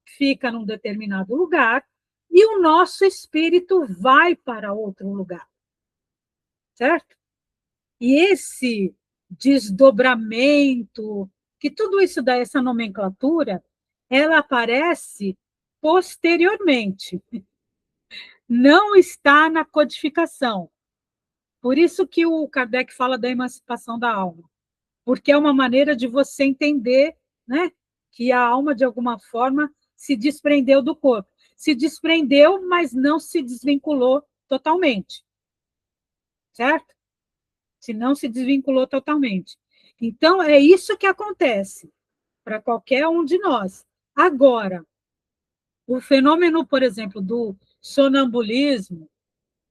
fica num determinado lugar e o nosso espírito vai para outro lugar. Certo? E esse desdobramento, que tudo isso dá essa nomenclatura, ela aparece posteriormente. Não está na codificação. Por isso que o Kardec fala da emancipação da alma, porque é uma maneira de você entender, né, que a alma, de alguma forma, se desprendeu do corpo. Se desprendeu, mas não se desvinculou totalmente. Certo? Se não se desvinculou totalmente. Então, é isso que acontece para qualquer um de nós. Agora, o fenômeno, por exemplo, do sonambulismo,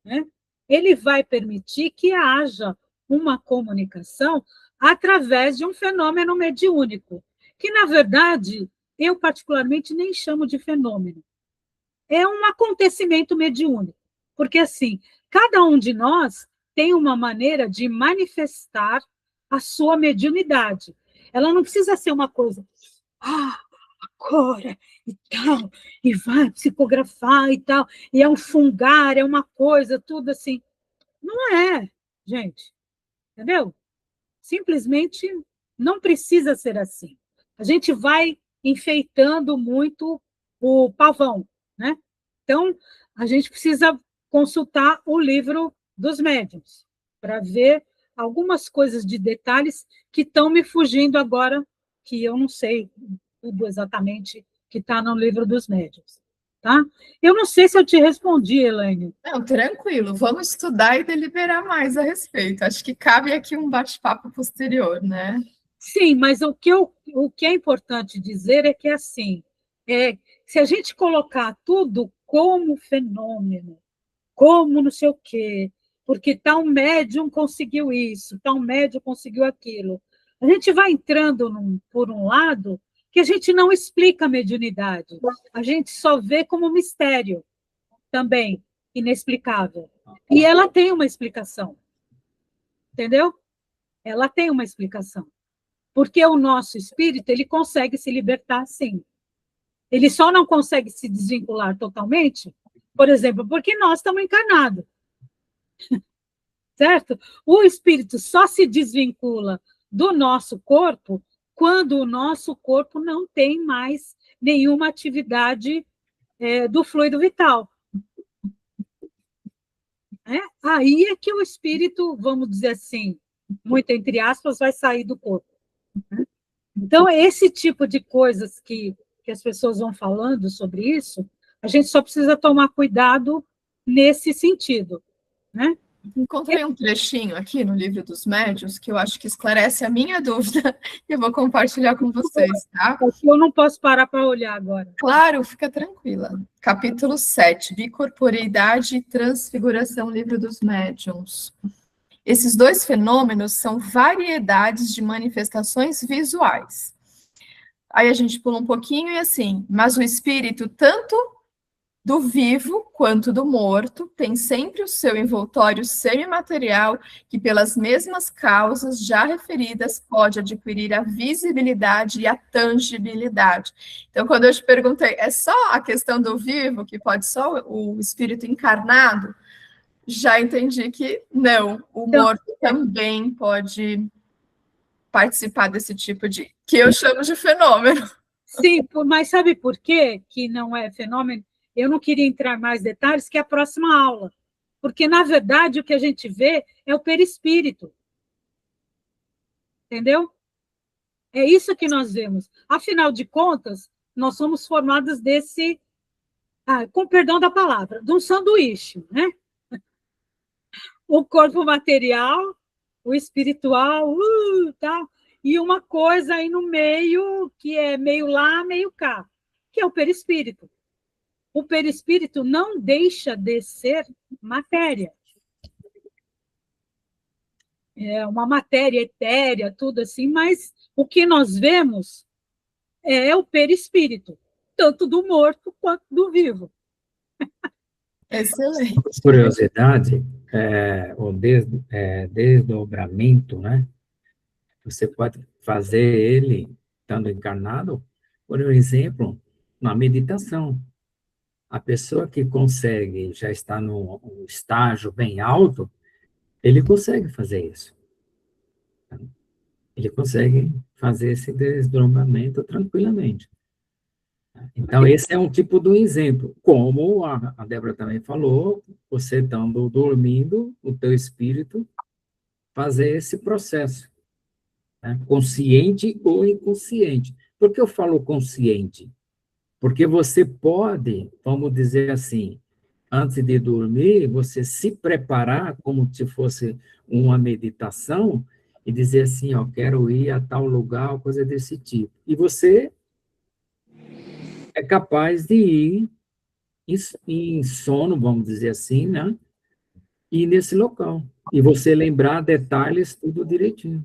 né, ele vai permitir que haja uma comunicação através de um fenômeno mediúnico, que, na verdade, eu particularmente nem chamo de fenômeno. É um acontecimento mediúnico, porque, assim, cada um de nós tem uma maneira de manifestar a sua mediunidade. Ela não precisa ser uma coisa, agora, e tal, e vai psicografar e tal, e é um fungar, é uma coisa, tudo assim. Não é, gente, entendeu? Simplesmente não precisa ser assim. A gente vai enfeitando muito o pavão, né? Então, a gente precisa consultar o livro dos médiuns, para ver algumas coisas de detalhes que estão me fugindo agora, que eu não sei tudo exatamente que está no livro dos médiuns. Tá? Eu não sei se eu te respondi, Elaine. Não, tranquilo, vamos estudar e deliberar mais a respeito. Acho que cabe aqui um bate-papo posterior, né? Sim, mas o que é importante dizer é que, assim, se a gente colocar tudo como fenômeno, como não sei o quê, porque tal médium conseguiu isso, tal médium conseguiu aquilo, a gente vai entrando por um lado que a gente não explica a mediunidade, a gente só vê como mistério também, inexplicável. E ela tem uma explicação, entendeu? Ela tem uma explicação. Porque o nosso espírito, ele consegue se libertar, sim. Ele só não consegue se desvincular totalmente, por exemplo, porque nós estamos encarnados. Certo? O espírito só se desvincula do nosso corpo quando o nosso corpo não tem mais nenhuma atividade do fluido vital. Aí é que o espírito, vamos dizer assim, muito entre aspas, vai sair do corpo. Então, esse tipo de coisas que as pessoas vão falando sobre isso, a gente só precisa tomar cuidado nesse sentido, né? Encontrei um trechinho aqui no Livro dos Médiuns que eu acho que esclarece a minha dúvida e eu vou compartilhar com vocês, tá? Eu não posso parar para olhar agora. Claro, fica tranquila. Capítulo 7, Bicorporeidade e Transfiguração, Livro dos Médiuns. Esses dois fenômenos são variedades de manifestações visuais. Aí a gente pula um pouquinho e assim, mas o espírito, tanto do vivo quanto do morto, tem sempre o seu envoltório semimaterial, que pelas mesmas causas já referidas pode adquirir a visibilidade e a tangibilidade. Então, quando eu te perguntei, é só a questão do vivo, que pode só o espírito encarnado? Já entendi que não, o morto também pode participar desse tipo de, que eu chamo de fenômeno. Sim, mas sabe por quê que não é fenômeno? Eu não queria entrar em mais detalhes, que é a próxima aula. Porque, na verdade, o que a gente vê é o perispírito. Entendeu? É isso que nós vemos. Afinal de contas, nós somos formados desse, com perdão da palavra, de um sanduíche, né? O corpo material, o espiritual, tal, e uma coisa aí no meio, que é meio lá, meio cá, que é o perispírito. O perispírito não deixa de ser matéria. É uma matéria etérea, tudo assim, mas o que nós vemos é o perispírito, tanto do morto quanto do vivo. Excelente. Curiosidade, o desdobramento, né? Você pode fazer ele, estando encarnado, por exemplo, na meditação. A pessoa que consegue, já está no estágio bem alto, ele consegue fazer isso. Ele consegue fazer esse desdobramento tranquilamente. Então, esse é um tipo de exemplo. Como a Débora também falou, você estando dormindo, o teu espírito fazer esse processo, né? Consciente ou inconsciente. Por que eu falo consciente? Porque você pode, vamos dizer assim, antes de dormir, você se preparar como se fosse uma meditação e dizer assim, ó, quero ir a tal lugar, coisa desse tipo. E você é capaz de ir em sono, vamos dizer assim, né? Ir nesse local. E você lembrar detalhes tudo direitinho.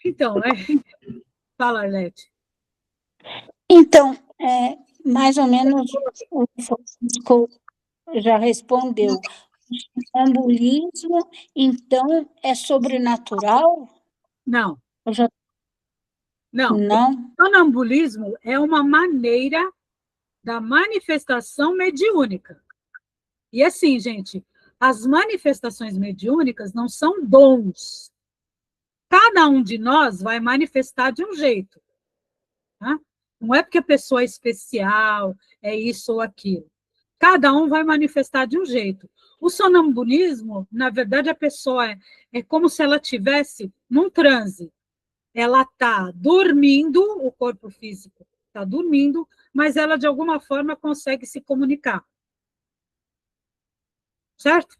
Então, fala, Arlete. Então, mais ou menos o Francisco já respondeu. O sonambulismo, então, é sobrenatural? Não. Eu Não. Não? O sonambulismo é uma maneira da manifestação mediúnica. E assim, gente, as manifestações mediúnicas não são dons. Cada um de nós vai manifestar de um jeito. Tá? Não é porque a pessoa é especial, é isso ou aquilo. cada um vai manifestar de um jeito. O sonambulismo, na verdade, a pessoa é como se ela estivesse num transe. Ela está dormindo, o corpo físico está dormindo, mas ela, de alguma forma, consegue se comunicar. Certo?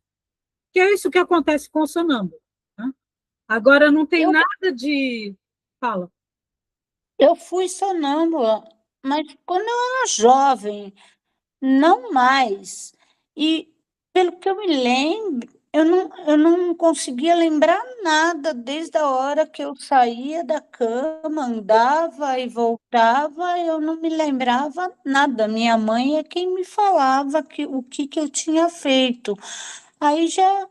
Que é isso que acontece com o sonâmbulo. Né? Agora, não tem nada de... Fala. Eu fui sonâmbula, mas quando eu era jovem, não mais. E, pelo que eu me lembro, eu não conseguia lembrar nada desde a hora que eu saía da cama, andava e voltava, eu não me lembrava nada. Minha mãe é quem me falava o que eu tinha feito. Aí já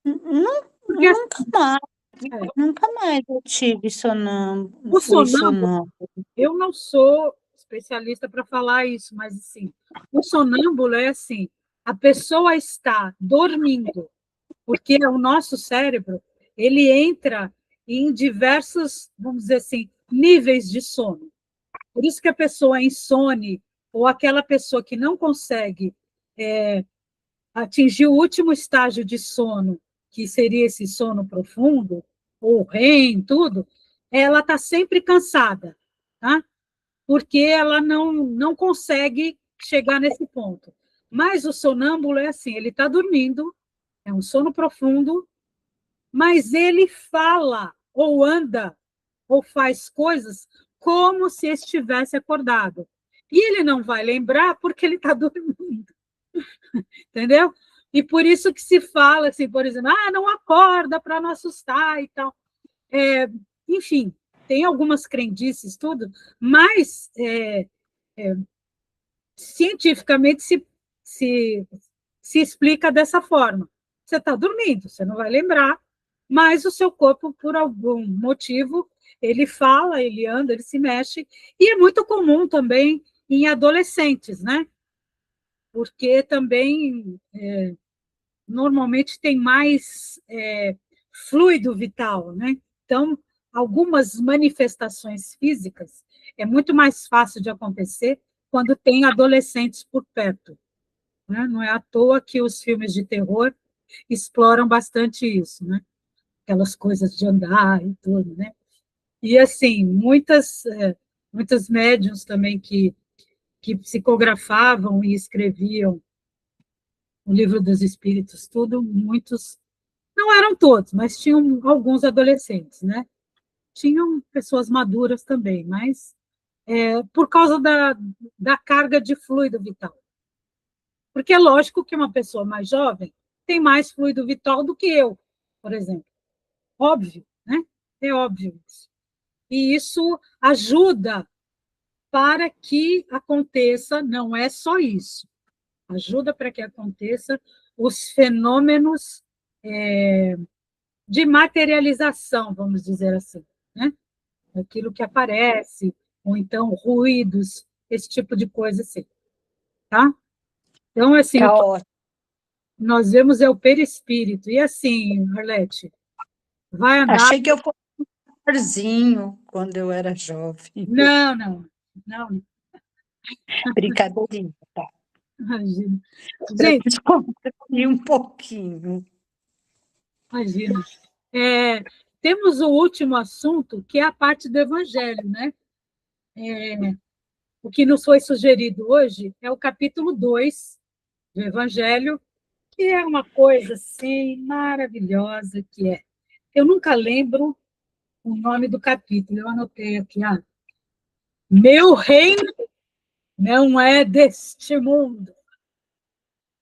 Porque, nunca mais, é, nunca mais eu tive o fui sonâmbulo, sonâmbula. eu não sou especialista para falar isso, mas, assim, o sonâmbulo é assim, a pessoa está dormindo, porque o nosso cérebro, ele entra em diversos, vamos dizer assim, níveis de sono. Por isso que a pessoa é insone, ou aquela pessoa que não consegue atingir o último estágio de sono, que seria esse sono profundo, ou REM, tudo, ela está sempre cansada, tá? Porque ela não consegue chegar nesse ponto. Mas o sonâmbulo é assim, ele está dormindo, é um sono profundo, mas ele fala, ou anda, ou faz coisas como se estivesse acordado. E ele não vai lembrar porque ele está dormindo, entendeu? E por isso que se fala, assim, por exemplo, não acorda para não assustar e tal. Enfim, tem algumas crendices, tudo, mas cientificamente se explica dessa forma. Você está dormindo, você não vai lembrar, mas o seu corpo, por algum motivo, ele fala, ele anda, ele se mexe, e é muito comum também em adolescentes, né? Porque também, normalmente, tem mais fluido vital, né? Então, algumas manifestações físicas é muito mais fácil de acontecer quando tem adolescentes por perto. Né? Não é à toa que os filmes de terror exploram bastante isso, né? Aquelas coisas de andar e tudo, né? E, assim, muitas médiuns também que psicografavam e escreviam o Livro dos Espíritos, tudo, muitos, não eram todos, mas tinham alguns adolescentes, né? Tinham pessoas maduras também, mas por causa da carga de fluido vital. Porque é lógico que uma pessoa mais jovem tem mais fluido vital do que eu, por exemplo. Óbvio, né? É óbvio isso. E isso ajuda para que aconteça, não é só isso, ajuda para que aconteça os fenômenos de materialização, vamos dizer assim, né? Aquilo que aparece, ou então ruídos, esse tipo de coisa assim, tá? Então, assim, Tá o que ótimo. nós vemos é o perispírito. E assim, Arlete, vai andar... Achei que eu fosse um parzinho quando eu era jovem. Não, não, Brincadeirinha, tá? imagina. Para Gente, descontrair um pouquinho. imagina. Temos o último assunto, que é a parte do Evangelho, né? O que nos foi sugerido hoje é o capítulo 2 do Evangelho, que é uma coisa assim maravilhosa, que é. Eu nunca lembro o nome do capítulo, eu anotei aqui, Meu reino não é deste mundo.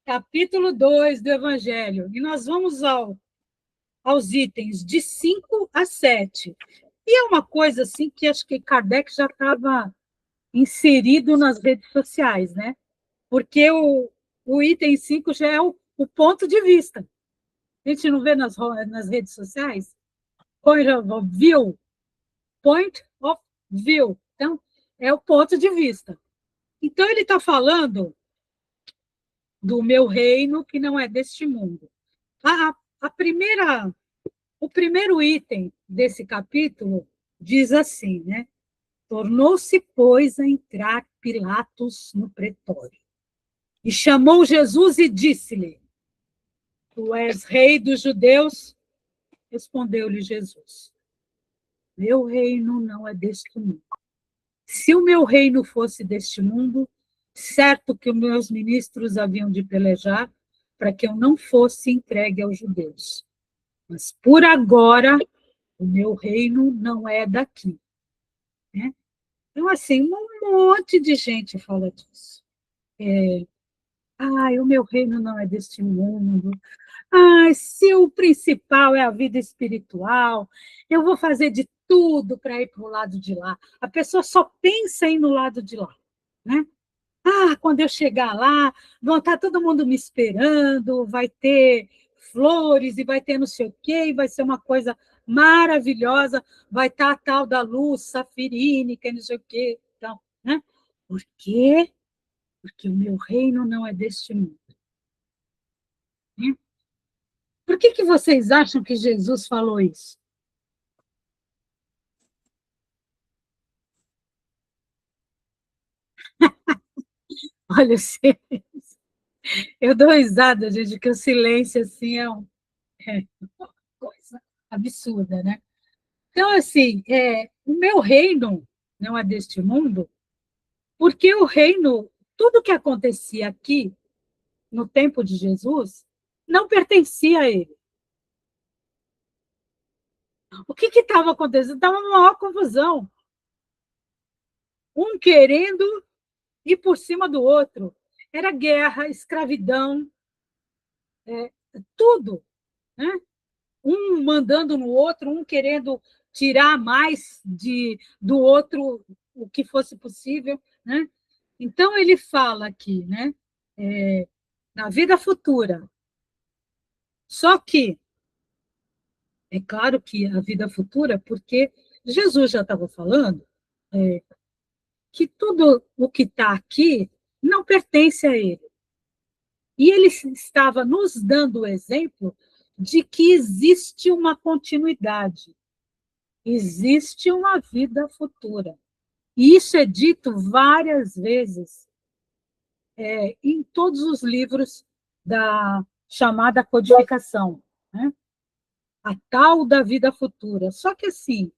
Capítulo 2 do Evangelho. E nós vamos aos itens de 5 a 7. E é uma coisa assim que acho que Kardec já estava inserido nas redes sociais, né? Porque o item 5 já é o ponto de vista. A gente não vê nas redes sociais? Point of view. Point of view. Então, é o ponto de vista. Então, ele está falando do meu reino, que não é deste mundo. O primeiro item desse capítulo diz assim, né? Tornou-se, pois, a entrar Pilatos no pretório. E chamou Jesus e disse-lhe: Tu és rei dos judeus? Respondeu-lhe Jesus: Meu reino não é deste mundo. Se o meu reino fosse deste mundo, certo que os meus ministros haviam de pelejar para que eu não fosse entregue aos judeus. Mas por agora, o meu reino não é daqui. Né? Então, assim, um monte de gente fala disso. O meu reino não é deste mundo. Se o principal é a vida espiritual, eu vou fazer de tudo para ir para o lado de lá. A pessoa só pensa em ir no lado de lá. Né? Quando eu chegar lá, vão estar todo mundo me esperando, vai ter flores e vai ter não sei o quê, e vai ser uma coisa maravilhosa, vai estar a tal da luz safirínica, não sei o quê. Então, né? Por quê? Porque o meu reino não é deste mundo. Né? Por que vocês acham que Jesus falou isso? Olha, eu dou risada, gente, que o silêncio assim é uma coisa absurda, né? Então, assim, o meu reino não é deste mundo, porque o reino, tudo que acontecia aqui, no tempo de Jesus, não pertencia a ele. O que estava acontecendo? Estava uma maior confusão. Um querendo ir por cima do outro. Era guerra, escravidão, tudo. Né? Um mandando no outro, um querendo tirar mais do outro o que fosse possível. Né? Então, ele fala aqui, né? Na vida futura. Só que, é claro que a vida futura, porque Jesus já estava falando que tudo o que está aqui não pertence a ele. E ele estava nos dando o exemplo de que existe uma continuidade, existe uma vida futura. E isso é dito várias vezes em todos os livros da chamada codificação, né? A tal da vida futura. Só que, assim,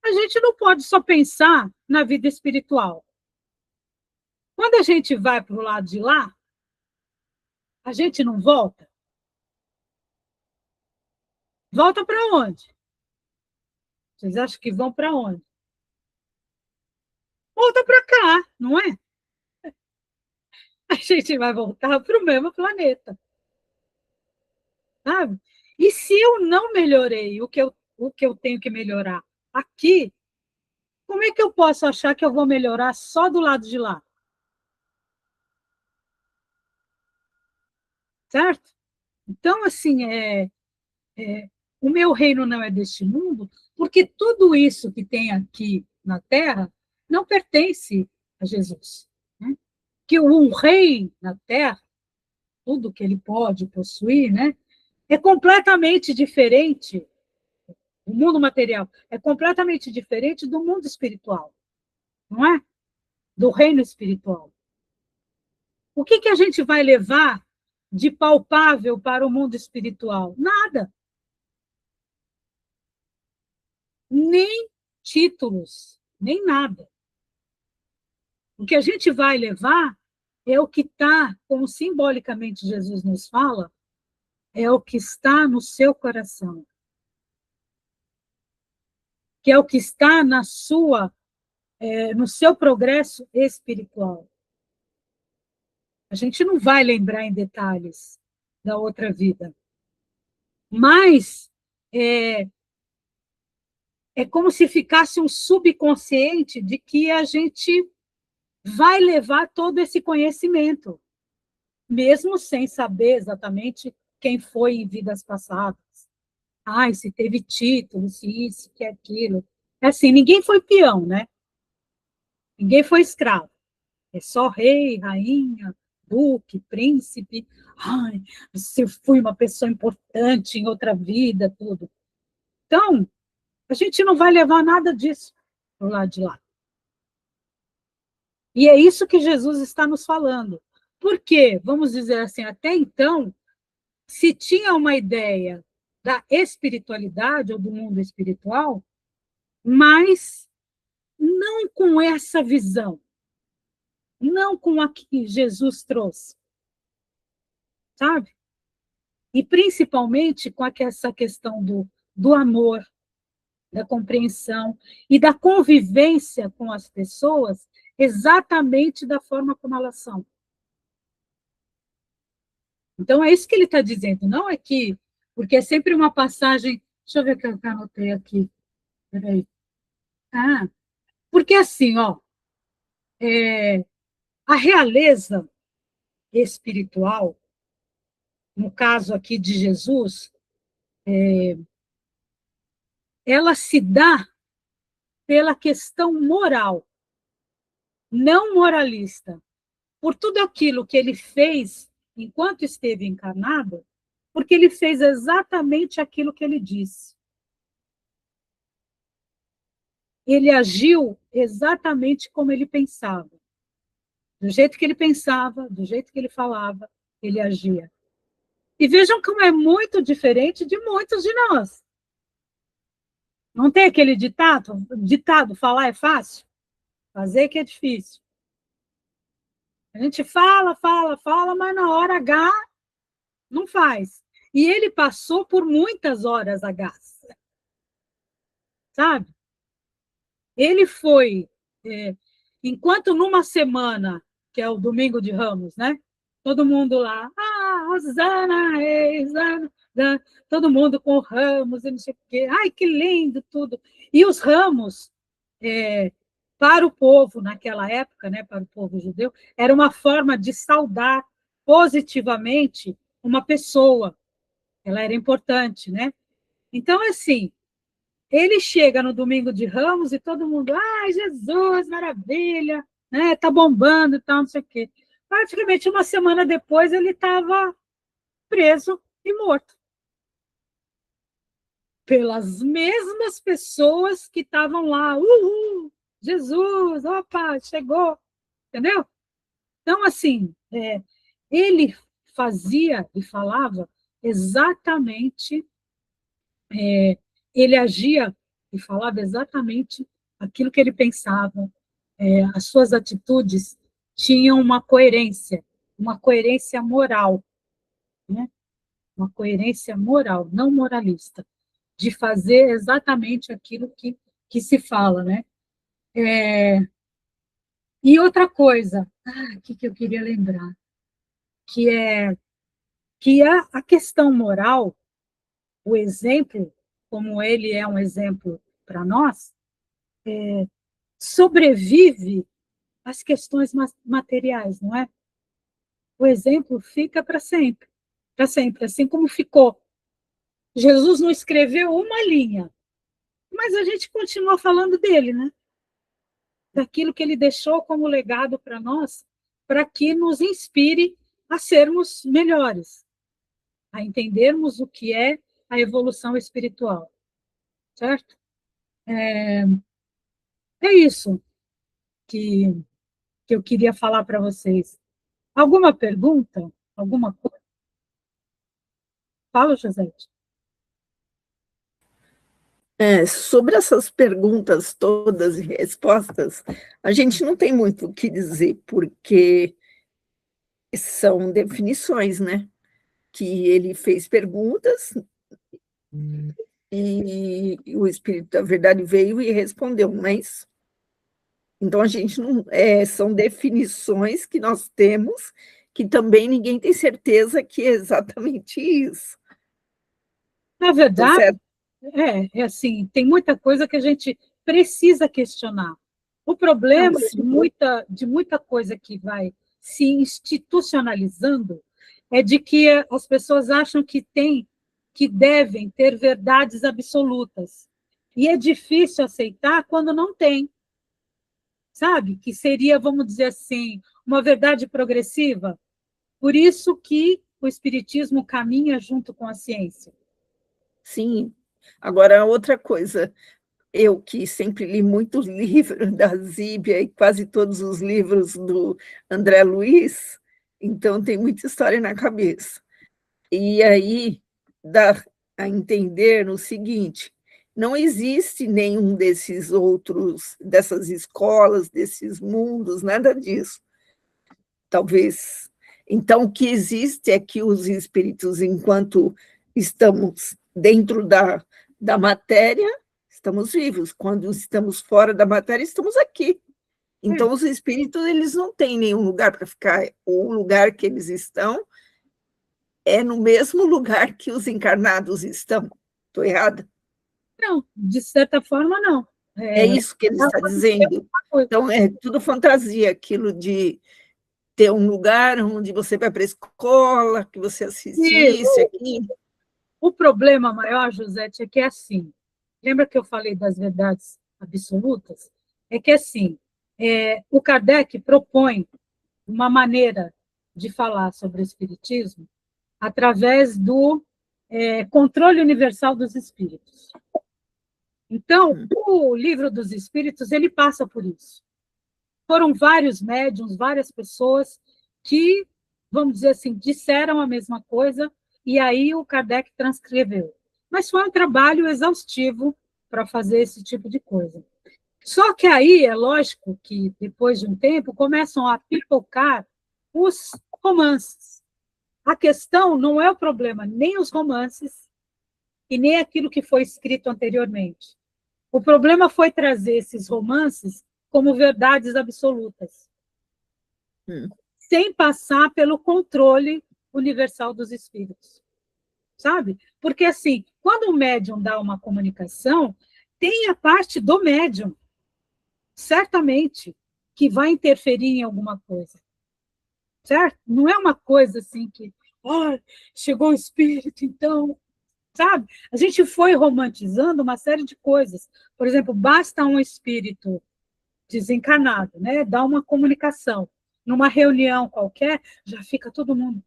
a gente não pode só pensar na vida espiritual. Quando a gente vai para o lado de lá, a gente não volta. Volta para onde? Vocês acham que vão para onde? Volta para cá, não é? A gente vai voltar para o mesmo planeta. Sabe? E se eu não melhorei o que eu tenho que melhorar aqui, como é que eu posso achar que eu vou melhorar só do lado de lá? Certo? Então, assim, o meu reino não é deste mundo, porque tudo isso que tem aqui na Terra não pertence a Jesus. Né? Que um rei na Terra, tudo que ele pode possuir, né, é completamente diferente. O mundo material é completamente diferente do mundo espiritual, não é? Do reino espiritual. O que a gente vai levar de palpável para o mundo espiritual? Nada. Nem títulos, nem nada. O que a gente vai levar é o que está, como simbolicamente Jesus nos fala, é o que está no seu coração. Que é o que está no seu progresso espiritual. A gente não vai lembrar em detalhes da outra vida. Mas é como se ficasse um subconsciente de que a gente vai levar todo esse conhecimento, mesmo sem saber exatamente quem foi em vidas passadas. Se teve título, se isso, que aquilo. É assim, ninguém foi peão, né? Ninguém foi escravo. É só rei, rainha, duque, príncipe. Se eu fui uma pessoa importante em outra vida, tudo. Então, a gente não vai levar nada disso para o lado de lá. E é isso que Jesus está nos falando. Porque, vamos dizer assim, até então, se tinha uma ideia da espiritualidade ou do mundo espiritual, mas não com essa visão, não com a que Jesus trouxe, sabe? E principalmente com essa questão do amor, da compreensão e da convivência com as pessoas exatamente da forma como elas são. Então, é isso que ele está dizendo, não é que... Porque é sempre uma passagem... Deixa eu ver o que eu anotei aqui. Peraí. Porque assim, ó, a realeza espiritual, no caso aqui de Jesus, ela se dá pela questão moral, não moralista, por tudo aquilo que ele fez enquanto esteve encarnado, porque ele fez exatamente aquilo que ele disse. Ele agiu exatamente como ele pensava. Do jeito que ele pensava, do jeito que ele falava, ele agia. E vejam como é muito diferente de muitos de nós. Não tem aquele ditado, falar é fácil, fazer que é difícil. A gente fala, mas na hora H não faz. E ele passou por muitas horas H, sabe? Ele foi, enquanto numa semana, que é o Domingo de Ramos, né? Todo mundo lá, Rosana, Rosana, todo mundo com ramos, e não sei o quê. Ai, que lindo tudo. E os ramos, para o povo naquela época, né, para o povo judeu, era uma forma de saudar positivamente uma pessoa. Ela era importante, né? Então, assim, ele chega no Domingo de Ramos e todo mundo, ai, Jesus, maravilha, né? Tá bombando e tal, não sei o quê. Praticamente uma semana depois ele estava preso e morto. Pelas mesmas pessoas que estavam lá, Jesus, opa, chegou, entendeu? Então, assim, ele fazia e falava exatamente, ele agia e falava exatamente aquilo que ele pensava, as suas atitudes tinham uma coerência moral, né? Uma coerência moral, não moralista, de fazer exatamente aquilo que se fala, né? E outra coisa, que eu queria lembrar, que é a questão moral, o exemplo, como ele é um exemplo para nós, sobrevive às questões materiais, não é? O exemplo fica para sempre, assim como ficou. Jesus não escreveu uma linha, mas a gente continua falando dele, né? Daquilo que ele deixou como legado para nós, para que nos inspire a sermos melhores, a entendermos o que é a evolução espiritual, certo? É isso que eu queria falar para vocês. Alguma pergunta? Alguma coisa? Fala, Josete. Sobre essas perguntas todas e respostas, a gente não tem muito o que dizer, porque são definições, né? Que ele fez perguntas e o Espírito da Verdade veio e respondeu, não é isso? Então, a gente não... são definições que nós temos, que também ninguém tem certeza que é exatamente isso. Na verdade, assim, tem muita coisa que a gente precisa questionar. O problema de muita coisa que vai se institucionalizando é de que as pessoas acham que devem ter verdades absolutas. E é difícil aceitar quando não tem. Sabe? Que seria, vamos dizer assim, uma verdade progressiva. Por isso que o Espiritismo caminha junto com a ciência. Sim. Agora, outra coisa, eu que sempre li muitos livros da Zíbia e quase todos os livros do André Luiz, Então, tem muita história na cabeça. E aí, dá a entender no seguinte, não existe nenhum desses outros, dessas escolas, desses mundos, nada disso. Talvez. Então, o que existe é que os espíritos, enquanto estamos dentro da matéria, estamos vivos. Quando estamos fora da matéria, estamos aqui. Então, os espíritos, eles não têm nenhum lugar para ficar. O lugar que eles estão é no mesmo lugar que os encarnados estão. Estou errada? Não, de certa forma, não. É isso que ele está dizendo. Então, é tudo fantasia, aquilo de ter um lugar onde você vai para a escola, que você assiste isso, aquilo. O problema maior, Josete, é que é assim. Lembra que eu falei das verdades absolutas? É que, assim, o Kardec propõe uma maneira de falar sobre o Espiritismo através do controle universal dos espíritos. Então, o Livro dos Espíritos, ele passa por isso. Foram vários médiuns, várias pessoas que, vamos dizer assim, disseram a mesma coisa, e aí o Kardec transcreveu. Mas foi um trabalho exaustivo para fazer esse tipo de coisa. Só que aí, é lógico que, depois de um tempo, começam a pipocar os romances. A questão não é o problema, nem os romances, e nem aquilo que foi escrito anteriormente. O problema foi trazer esses romances como verdades absolutas, sem passar pelo controle universal dos espíritos, sabe? Porque, assim, quando o médium dá uma comunicação, tem a parte do médium, certamente, que vai interferir em alguma coisa, certo? Não é uma coisa assim que, chegou o espírito, então, sabe? A gente foi romantizando uma série de coisas. Por exemplo, basta um espírito desencarnado, né? Dar uma comunicação. Numa reunião qualquer, já fica todo mundo.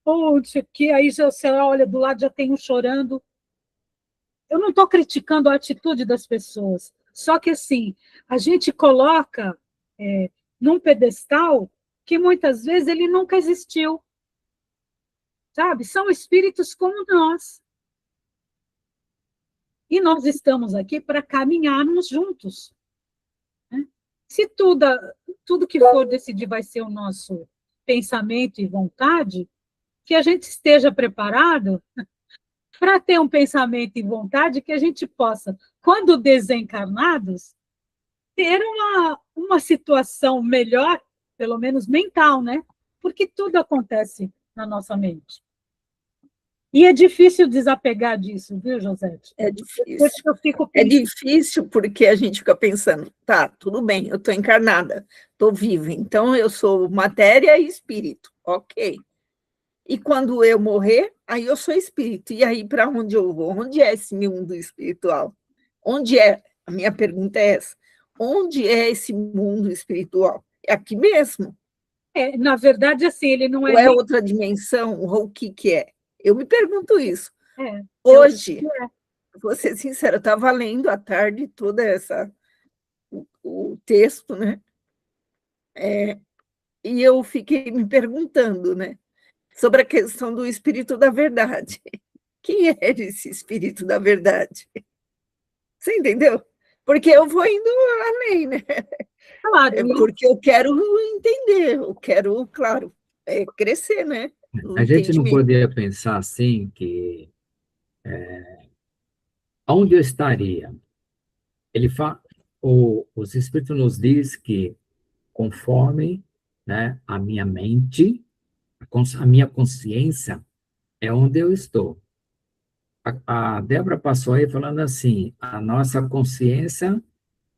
Não sei o quê. Aí você olha do lado, já tem um chorando. Eu não estou criticando a atitude das pessoas, só que assim, a gente coloca num pedestal que muitas vezes ele nunca existiu. Sabe? São espíritos como nós. E nós estamos aqui para caminharmos juntos. Né? Se tudo que for decidir vai ser o nosso pensamento e vontade, que a gente esteja preparado para ter um pensamento e vontade que a gente possa, quando desencarnados, ter uma situação melhor, pelo menos mental, né? Porque tudo acontece na nossa mente. E é difícil desapegar disso, viu, Josete? É difícil. Eu fico É difícil porque a gente fica pensando, tá, tudo bem, eu estou encarnada, estou viva, então eu sou matéria e espírito, ok. E quando eu morrer, aí eu sou espírito. E aí, para onde eu vou? Onde é esse mundo espiritual? Onde é? A minha pergunta é essa. Onde é esse mundo espiritual? É aqui mesmo? Na verdade, assim, ele não é... Ou é outra dimensão? Ou o que é? Eu me pergunto isso. Hoje, vou ser sincera, eu estava lendo à tarde toda o texto, né? E eu fiquei me perguntando, né? Sobre a questão do espírito da verdade. Quem é esse espírito da verdade? Você entendeu? Porque eu vou indo além, né? Claro. Porque eu quero entender, eu quero, claro, crescer, né? A gente não poderia pensar assim que onde eu estaria? Os Espíritos nos diz que conforme, né, a minha mente, a minha consciência é onde eu estou. A Débora passou aí falando assim, a nossa consciência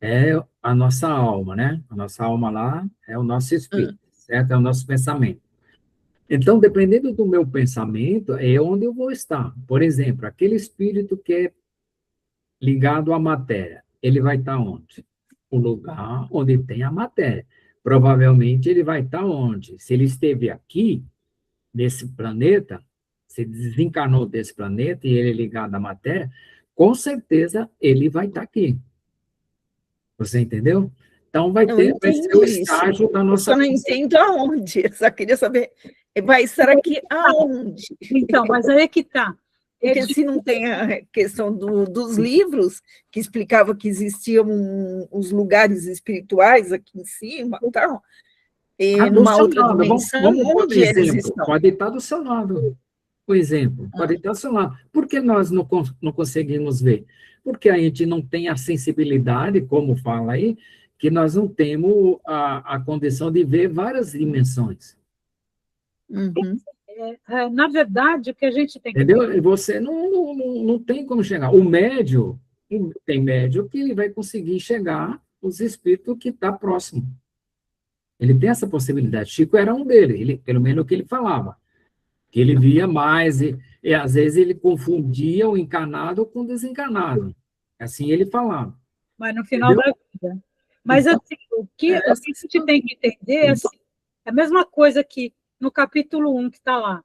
é a nossa alma, né? A nossa alma lá é o nosso espírito, certo? É o nosso pensamento. Então, dependendo do meu pensamento, é onde eu vou estar. Por exemplo, aquele espírito que é ligado à matéria, ele vai estar onde? O lugar onde tem a matéria. Provavelmente ele vai estar onde? Se ele esteve aqui, nesse planeta, se desencarnou desse planeta e ele é ligado à matéria, com certeza ele vai estar aqui. Você entendeu? Então, vai Eu ser o entendo isso. estágio da Eu nossa só não vida. entendo aonde. Eu só queria saber, vai estar aqui aonde? Então, mas aí é que está. Porque se não tem a questão dos livros, que explicava que existiam os lugares espirituais aqui em cima, tal, e Do numa seu outra lado, dimensão, vamos pôr um onde eles exemplo. estão? Pode estar do seu lado. O exemplo, pode estar do seu lado. Por que nós não conseguimos ver? Porque a gente não tem a sensibilidade, como fala aí, que nós não temos a condição de ver várias dimensões. Uhum. Na verdade, o que a gente tem que Entendeu? E você não tem como chegar. O médio, tem médio que ele vai conseguir chegar os espíritos que estão próximo. Ele tem essa possibilidade. Chico era um dele, pelo menos o que ele falava. Que ele via mais, e às vezes ele confundia o encarnado com o desencarnado. Assim ele falava. mas no final Entendeu? da vida. Mas Então, assim, o que a gente tem que entender é assim, a mesma coisa que no capítulo 1 que está lá,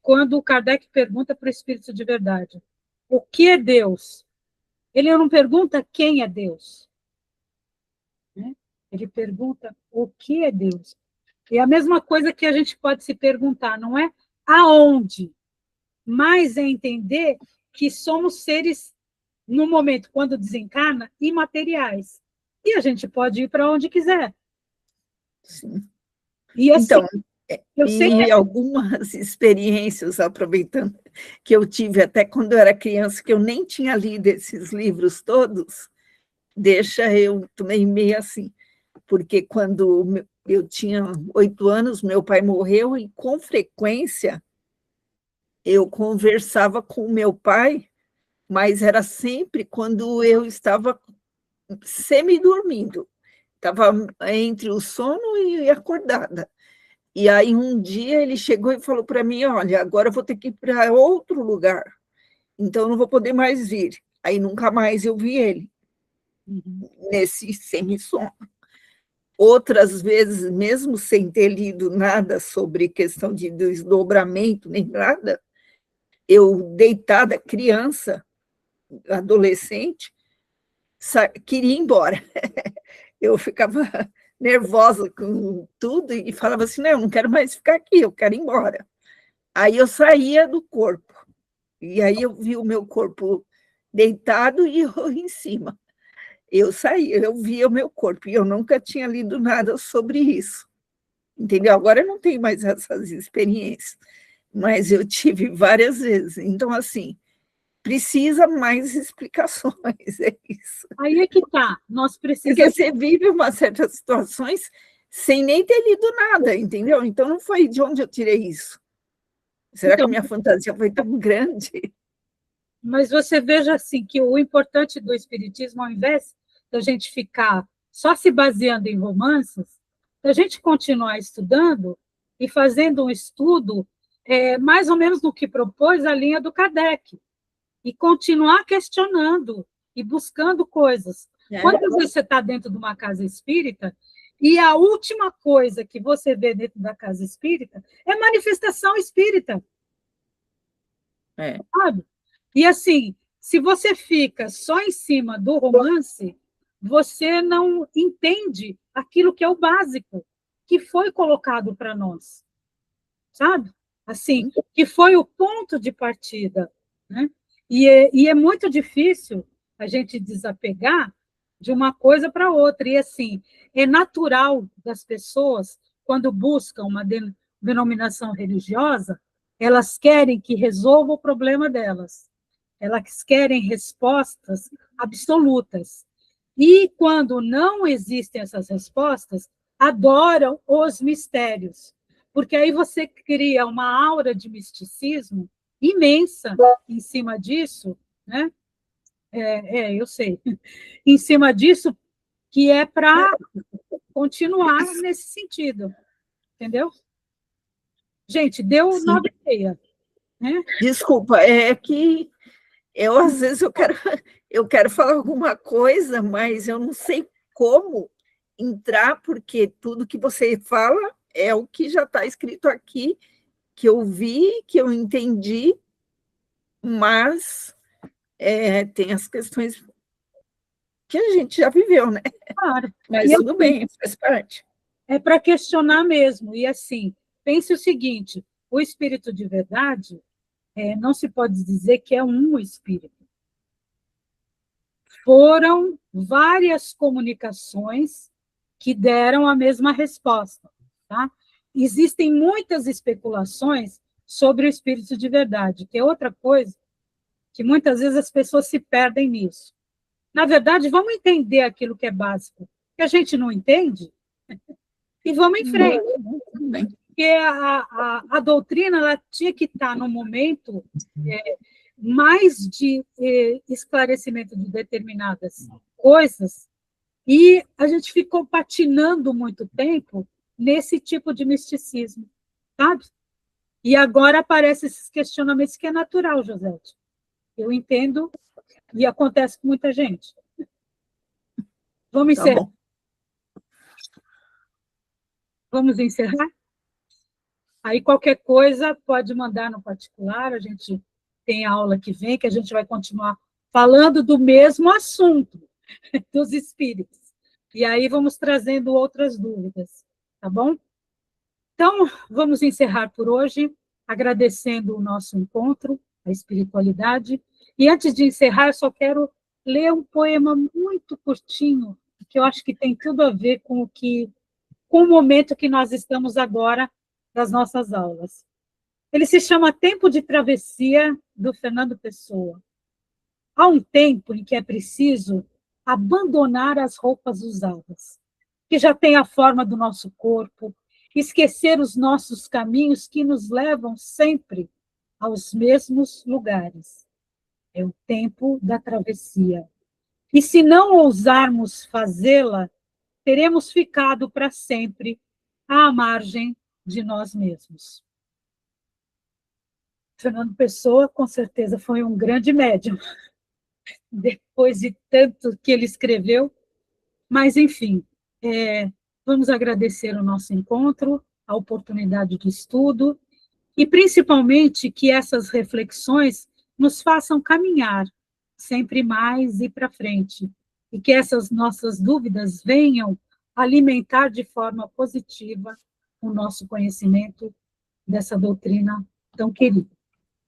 quando o Kardec pergunta para o Espírito de Verdade, o que é Deus? Ele não pergunta quem é Deus, né? Ele pergunta o que é Deus. É a mesma coisa que a gente pode se perguntar, não é aonde, mas é entender que somos seres, no momento, quando desencarna, imateriais. E a gente pode ir para onde quiser. Sim. E assim, Então, eu sei que e algumas experiências, aproveitando, que eu tive até quando eu era criança, que eu nem tinha lido esses livros todos, deixa eu também meio assim, porque quando eu tinha 8 anos, meu pai morreu e, com frequência, eu conversava com o meu pai, mas era sempre quando eu estava semi-dormindo, estava entre o sono e acordada. E aí um dia ele chegou e falou para mim, olha, agora eu vou ter que ir para outro lugar, então eu não vou poder mais vir. Aí nunca mais eu vi ele, nesse semi-sono. Outras vezes, mesmo sem ter lido nada sobre questão de desdobramento, nem nada, eu, deitada, criança, adolescente, queria ir embora. Eu ficava nervosa com tudo e falava assim, não, eu não quero mais ficar aqui, eu quero ir embora. Aí eu saía do corpo, e aí eu vi o meu corpo deitado e eu em cima. Eu saía, eu via o meu corpo, e eu nunca tinha lido nada sobre isso. Entendeu? Agora eu não tenho mais essas experiências, mas eu tive várias vezes. Então, assim, precisa mais explicações, é isso. aí é que está. Nós Porque precisamos. você vive uma certas situações sem nem ter lido nada, entendeu? Então, não foi de onde eu tirei isso. Será que a Então, minha fantasia foi tão grande? mas você veja assim que o importante do Espiritismo, ao invés da gente ficar só se baseando em romances, da gente continuar estudando e fazendo um estudo mais ou menos no que propôs a linha do Kardec, e continuar questionando e buscando coisas. Quantas vezes você está dentro de uma casa espírita e a última coisa que você vê dentro da casa espírita é manifestação espírita, sabe? E assim, se você fica só em cima do romance, você não entende aquilo que é o básico, que foi colocado para nós, sabe? Assim, que foi o ponto de partida, né? E é muito difícil a gente desapegar de uma coisa para outra. E, assim, é natural das pessoas, quando buscam uma denominação religiosa, elas querem que resolva o problema delas. Elas querem respostas absolutas. E, quando não existem essas respostas, adoram os mistérios. Porque aí você cria uma aura de misticismo imensa em cima disso, né? Eu sei. Em cima disso, que é para continuar nesse sentido, entendeu? Gente, deu 9h30, né? Desculpa, é que eu, às vezes, eu quero falar alguma coisa, mas eu não sei como entrar, porque tudo que você fala é o que já está escrito aqui, que eu vi, que eu entendi, mas tem as questões que a gente já viveu, né? Claro. Mas E tudo bem, faz parte. é para questionar mesmo. E assim, pense o seguinte: o espírito de verdade não se pode dizer que é um espírito. Foram várias comunicações que deram a mesma resposta, tá? Existem muitas especulações sobre o espírito de verdade, que é outra coisa que muitas vezes as pessoas se perdem nisso. Na verdade, vamos entender aquilo que é básico, que a gente não entende, e vamos em frente. Tudo bem. Porque a doutrina ela tinha que estar no momento mais de esclarecimento de determinadas coisas, e a gente ficou patinando muito tempo nesse tipo de misticismo, sabe? E agora aparecem esses questionamentos que é natural, Josete. Eu entendo e acontece com muita gente. Vamos Tá encerrar? bom. Vamos encerrar? Aí qualquer coisa pode mandar no particular, a gente tem a aula que vem, que a gente vai continuar falando do mesmo assunto, dos espíritos. E aí vamos trazendo outras dúvidas, tá bom? Então, vamos encerrar por hoje, agradecendo o nosso encontro, a espiritualidade. E antes de encerrar, eu só quero ler um poema muito curtinho, que eu acho que tem tudo a ver com o momento que nós estamos agora das nossas aulas. Ele se chama Tempo de Travessia, do Fernando Pessoa. Há um tempo em que é preciso abandonar as roupas usadas, que já têm a forma do nosso corpo, esquecer os nossos caminhos que nos levam sempre aos mesmos lugares. É o tempo da travessia. E se não ousarmos fazê-la, teremos ficado para sempre à margem de nós mesmos. Fernando Pessoa, com certeza, foi um grande médium, depois de tanto que ele escreveu, mas, enfim, vamos agradecer o nosso encontro, a oportunidade de estudo, e, principalmente, que essas reflexões nos façam caminhar sempre mais e para frente, e que essas nossas dúvidas venham alimentar de forma positiva o nosso conhecimento dessa doutrina tão querida.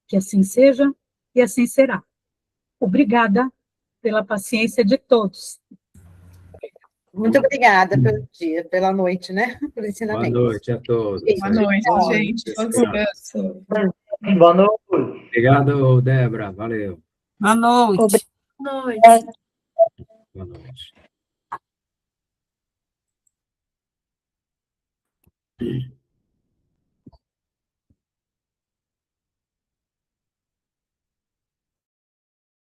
Que assim seja e assim será. Obrigada pela paciência de todos. Muito obrigada pelo dia, pela noite, né? Pelo Boa ensinamento. noite a todos. Boa noite, Tchau. gente. Bom descanso. Boa noite. Obrigado, Débora. Valeu. Boa noite. Boa noite.